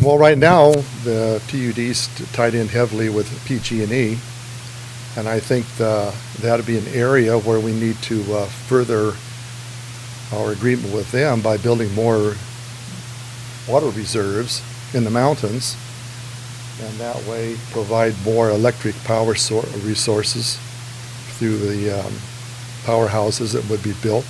Well, right now, the TUD's tied in heavily with PG&E, and I think that'll be an area where we need to further our agreement with them by building more water reserves in the mountains, and that way provide more electric power resources through the powerhouses that would be built.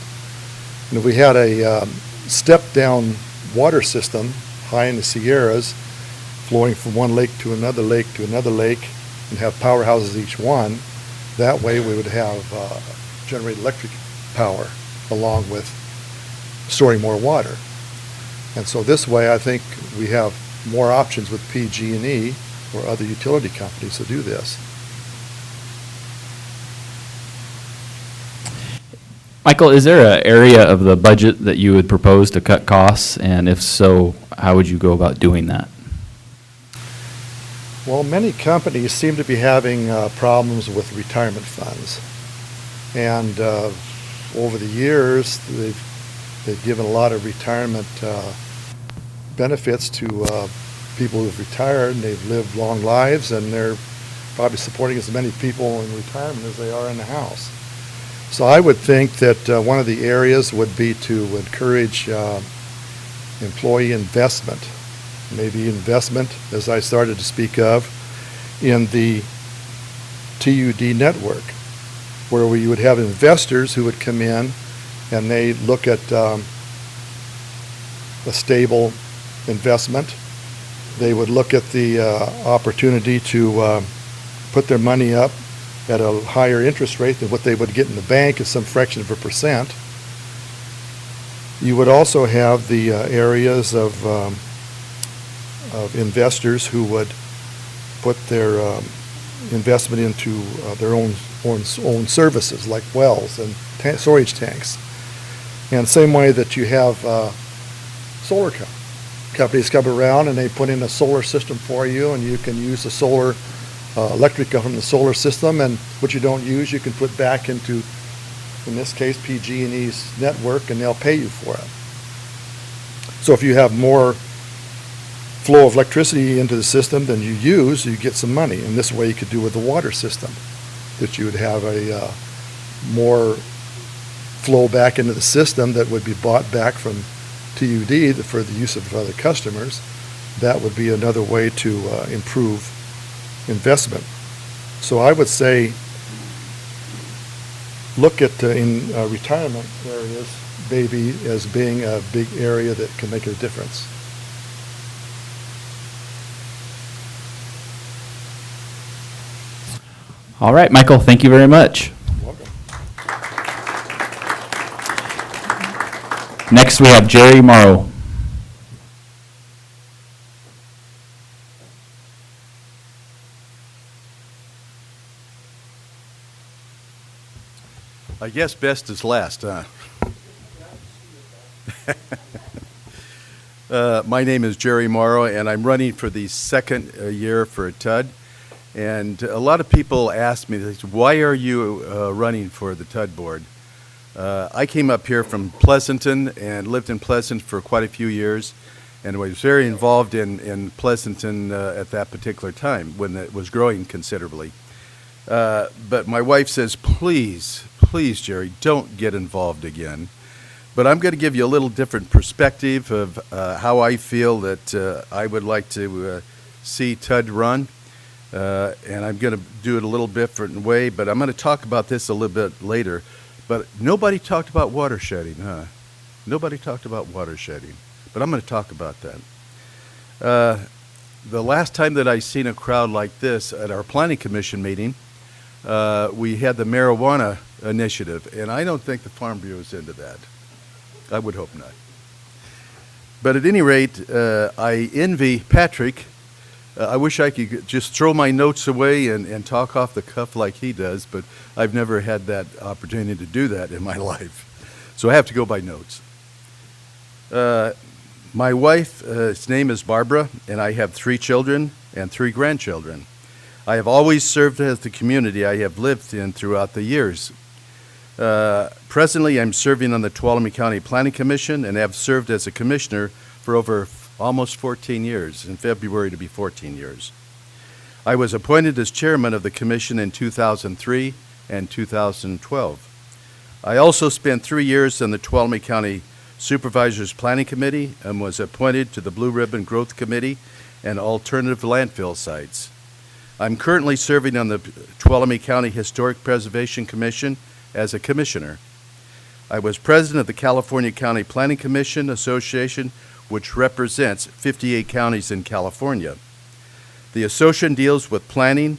And if we had a step-down water system high in the Sierras, flowing from one lake to another lake to another lake, and have powerhouses each one, that way we would have generate electric power along with storing more water. And so this way I think we have more options with PG&E or other utility companies to do this. Michael, is there an area of the budget that you would propose to cut costs? And if so, how would you go about doing that? Well, many companies seem to be having problems with retirement funds. And over the years, they've given a lot of retirement benefits to people who've retired, and they've lived long lives, and they're probably supporting as many people in retirement as they are in the house. So I would think that one of the areas would be to encourage employee investment, maybe investment, as I started to speak of, in the TUD network, where we would have investors who would come in and they look at a stable investment. They would look at the opportunity to put their money up at a higher interest rate than what they would get in the bank at some fraction of a percent. You would also have the areas of investors who would put their investment into their own services, like wells and storage tanks. And same way that you have solar companies come around and they put in a solar system for you, and you can use the solar electric from the solar system, and what you don't use you can put back into, in this case, PG&E's network, and they'll pay you for it. So if you have more flow of electricity into the system than you use, you get some money. And this way you could do with the water system, that you would have a more flow back into the system that would be bought back from TUD for the use of other customers. That would be another way to improve investment. So I would say look at in retirement areas maybe as being a big area that can make a difference. All right, Michael, thank you very much. You're welcome. Next, we have Jerry Morrow. I guess best is last, huh? My name is Jerry Morrow, and I'm running for the second year for TUD. And a lot of people ask me, they say, why are you running for the TUD board? I came up here from Pleasanton and lived in Pleasant for quite a few years, and was very involved in Pleasanton at that particular time when it was growing considerably. But my wife says, please, Jerry, don't get involved again. But I'm going to give you a little different perspective of how I feel that I would like to see TUD run. And I'm going to do it a little different way, but I'm going to talk about this a little bit later. But nobody talked about water shedding, huh? Nobody talked about water shedding. But I'm going to talk about that. The last time that I seen a crowd like this at our planning commission meeting, we had the marijuana initiative, and I don't think the Farm Bureau is into that. I would hope not. But at any rate, I envy Patrick I wish I could just throw my notes away and talk off the cuff like he does, but I've never had that opportunity to do that in my life. So I have to go by notes. My wife's name is Barbara, and I have 3 children and 3 grandchildren. I have always served as the community I have lived in throughout the years. Presently, I'm serving on the Tuolumne County Planning Commission and have served as a commissioner for over almost 14 years. In February, to be 14 years. I was appointed as chairman of the commission in 2003 and 2012. I also spent 3 years on the Tuolumne County Supervisors Planning Committee and was appointed to the Blue Ribbon Growth Committee and Alternative Landfill Sites. I'm currently serving on the Tuolumne County Historic Preservation Commission as a commissioner. I was president of the California County Planning Commission Association, which represents 58 counties in California. The association deals with planning,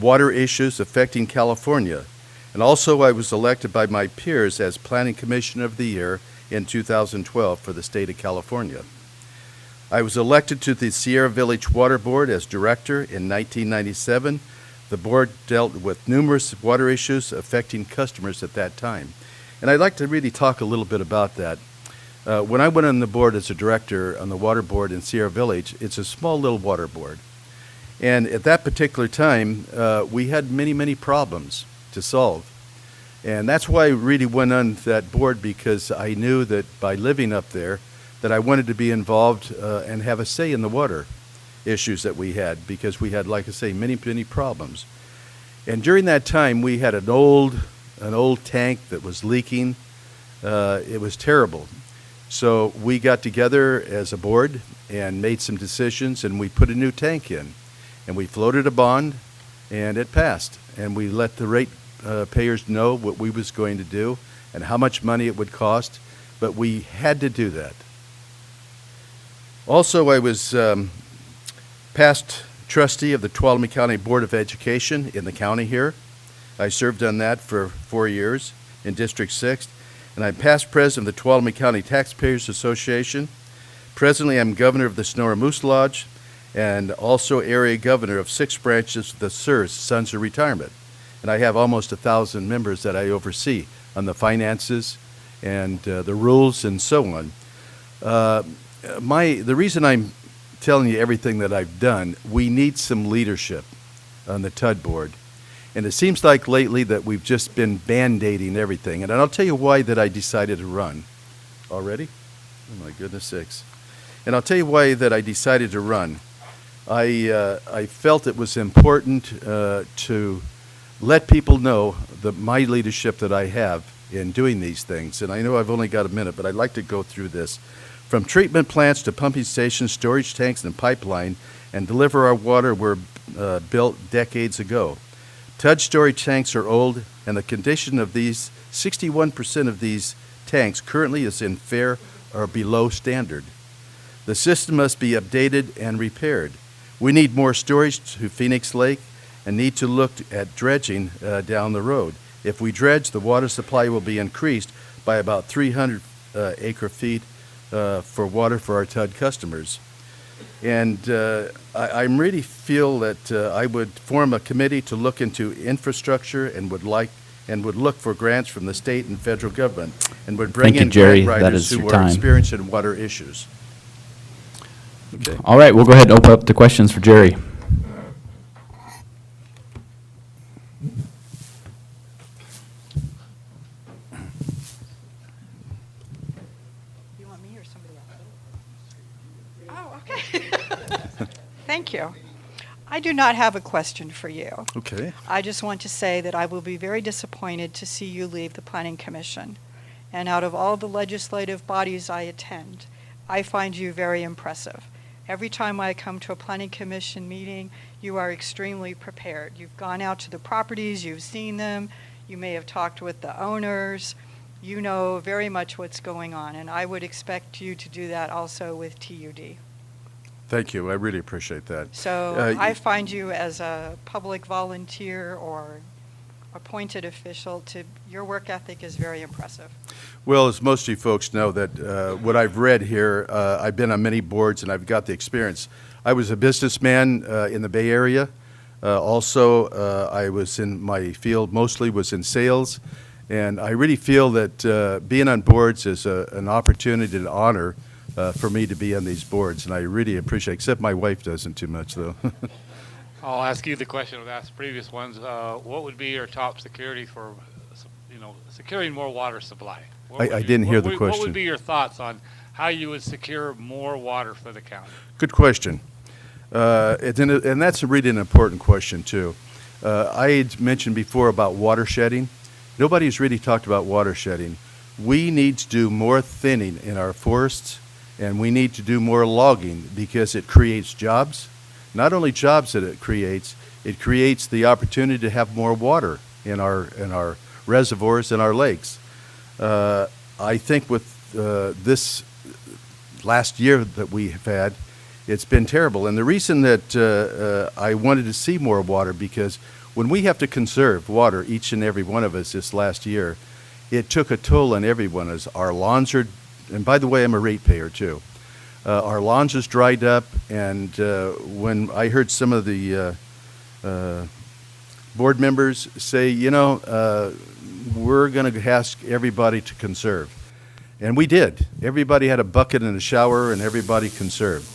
water issues affecting California, and also I was elected by my peers as Planning Commissioner of the Year in 2012 for the state of California. I was elected to the Sierra Village Water Board as director in 1997. The board dealt with numerous water issues affecting customers at that time. And I'd like to really talk a little bit about that. When I went on the board as a director on the water board in Sierra Village, it's a small little water board. And at that particular time, we had many, many problems to solve. And that's why I really went on that board, because I knew that by living up there, that I wanted to be involved and have a say in the water issues that we had, because we had, like I say, many, many problems. And during that time, we had an old tank that was leaking. It was terrible. So we got together as a board and made some decisions, and we put a new tank in. And we floated a bond, and it passed. And we let the rate payers know what we was going to do and how much money it would cost, but we had to do that. Also, I was past trustee of the Tuolumne County Board of Education in the county here. I served on that for 4 years in District 6, and I'm past president of the Tuolumne County Taxpayers Association. Presently, I'm governor of the Sonora Moose Lodge and also area governor of 6 branches of the SIRS, Sons of Retirement. And I have almost 1,000 members that I oversee on the finances and the rules and so on. The reason I'm telling you everything that I've done, we need some leadership on the TUD board. And it seems like lately that we've just been band-aiding everything. And I'll tell you why that I decided to run. Already? Oh my goodness sakes. And I'll tell you why that I decided to run. I felt it was important to let people know my leadership that I have in doing these things. And I know I've only got a minute, but I'd like to go through this. From treatment plants to pumping stations, storage tanks, and pipeline, and deliver our water were built decades ago. TUD storage tanks are old, and the condition of these, 61% of these tanks currently is in fair or below standard. The system must be updated and repaired. We need more storage to Phoenix Lake and need to look at dredging down the road. If we dredge, the water supply will be increased by about 300 acre feet for water for our TUD customers. And I really feel that I would form a committee to look into infrastructure and would look for grants from the state and federal government and would bring in grant writers who are experienced in water issues. Okay. All right, we'll go ahead and open up the questions for Jerry. You want me or somebody else? Oh, okay. Thank you. I do not have a question for you. Okay. I just want to say that I will be very disappointed to see you leave the Planning Commission. And out of all the legislative bodies I attend, I find you very impressive. Every time I come to a Planning Commission meeting, you are extremely prepared. You've gone out to the properties, you've seen them, you may have talked with the owners, you know very much what's going on, and I would expect you to do that also with TUD. Thank you. I really appreciate that. So I find you as a public volunteer or appointed official, your work ethic is very impressive. Well, as most of you folks know, that what I've read here, I've been on many boards and I've got the experience. I was a businessman in the Bay Area. Also, I was in my field mostly was in sales, and I really feel that being on boards is an opportunity and honor for me to be on these boards, and I really appreciate it, except my wife doesn't too much, though. I'll ask you the question I've asked previous ones. What would be your top security for, securing more water supply? I didn't hear the question. What would be your thoughts on how you would secure more water for the county? Good question. And that's really an important question, too. I had mentioned before about water shedding. Nobody's really talked about water shedding. We need to do more thinning in our forests, and we need to do more logging because it creates jobs. Not only jobs that it creates the opportunity to have more water in our reservoirs and our lakes. I think with this last year that we have had, it's been terrible. And the reason that I wanted to see more water, because when we have to conserve water, each and every one of us this last year, it took a toll on every one of us. Our lawns are, and by the way, I'm a ratepayer too. Our lawns is dried up, and when I heard some of the board members say, we're going to ask everybody to conserve. And we did. Everybody had a bucket and a shower, and everybody conserved.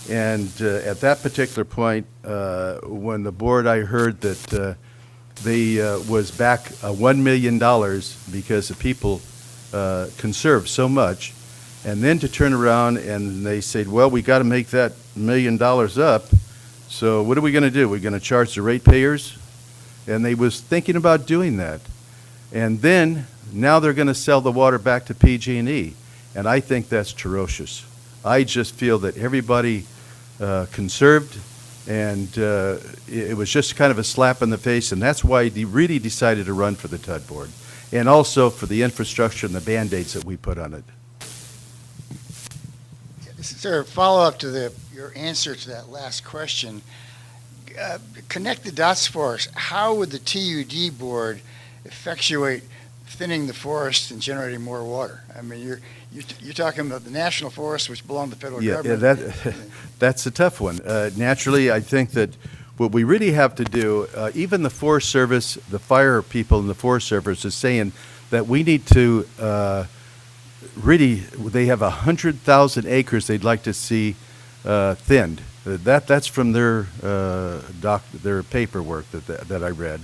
And at that particular point, when the board, I heard that they was back $1 million because the people conserved so much, and then to turn around and they said, well, we got to make that $1 million up, so what are we going to do? We're going to charge the ratepayers? And they was thinking about doing that. And then, now they're going to sell the water back to PG&E, and I think that's atrocious. I just feel that everybody conserved, and it was just kind of a slap in the face, and that's why they really decided to run for the TUD board, and also for the infrastructure and the Band-Aids that we put on it. Sir, follow up to your answer to that last question. Connect the dots for us. How would the TUD board effectuate thinning the forest and generating more water? I mean, you're talking about the national forests, which belong to the federal government. Yeah, that's a tough one. Naturally, I think that what we really have to do, even the Forest Service, the fire people in the Forest Service is saying that we need to really, they have 100,000 acres they'd like to see thinned. That's from their paperwork that I read.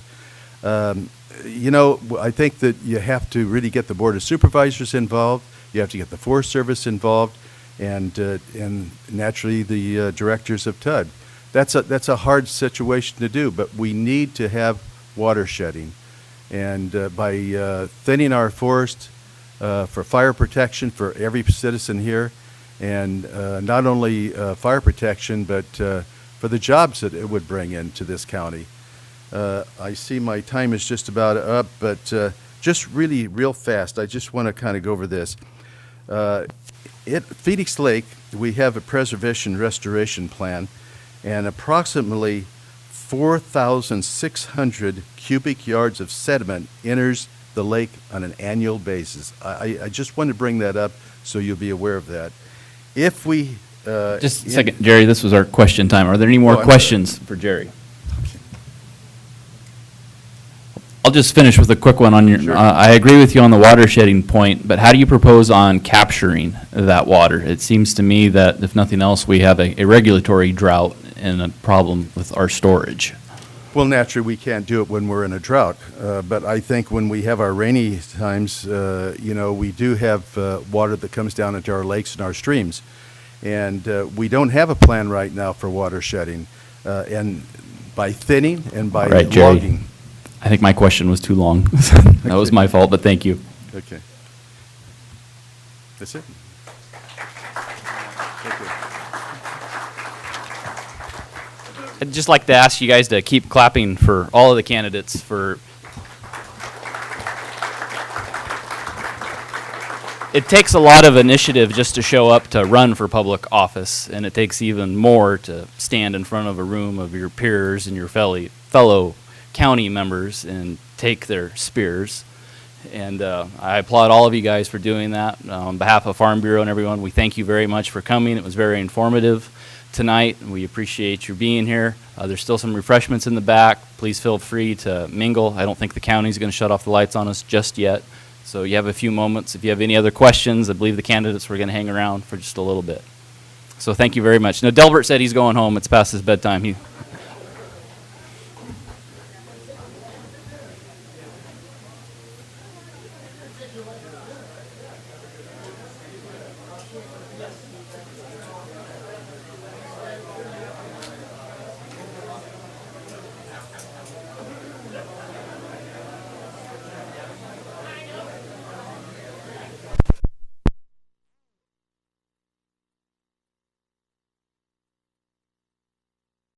I think that you have to really get the Board of Supervisors involved. You have to get the Forest Service involved, and naturally the directors of TUD. That's a hard situation to do, but we need to have water shedding, and by thinning our forest for fire protection for every citizen here, and not only fire protection, but for the jobs that it would bring into this county. I see my time is just about up, but just really real fast, I just want to kind of go over this. At Phoenix Lake, we have a preservation restoration plan, and approximately 4,600 cubic yards of sediment enters the lake on an annual basis. I just want to bring that up so you'll be aware of that. If we... just a second, Jerry, this was our question time. Are there any more questions for Jerry? I'll just finish with a quick one on your, Sure. I agree with you on the water shedding point, but how do you propose on capturing that water? It seems to me that, if nothing else, we have a regulatory drought and a problem with our storage. Well, naturally, we can't do it when we're in a drought, but I think when we have our rainy times, we do have water that comes down into our lakes and our streams, and we don't have a plan right now for water shedding, and by thinning and by Right, Jerry. logging. I think my question was too long. That was my fault, but thank you. Okay. That's it. Thank you. I'd just like to ask you guys to keep clapping for all of the candidates for... It takes a lot of initiative just to show up to run for public office, and it takes even more to stand in front of a room of your peers and your fellow county members and take their spears. And I applaud all of you guys for doing that. On behalf of Farm Bureau and everyone, we thank you very much for coming. It was very informative. tonight. We appreciate your being here. There's still some refreshments in the back. Please feel free to mingle. I don't think the county's going to shut off the lights on us just yet. So you have a few moments. If you have any other questions, I believe the candidates were going to hang around for just a little bit. So thank you very much. Now, Delbert said he's going home. It's past his bedtime.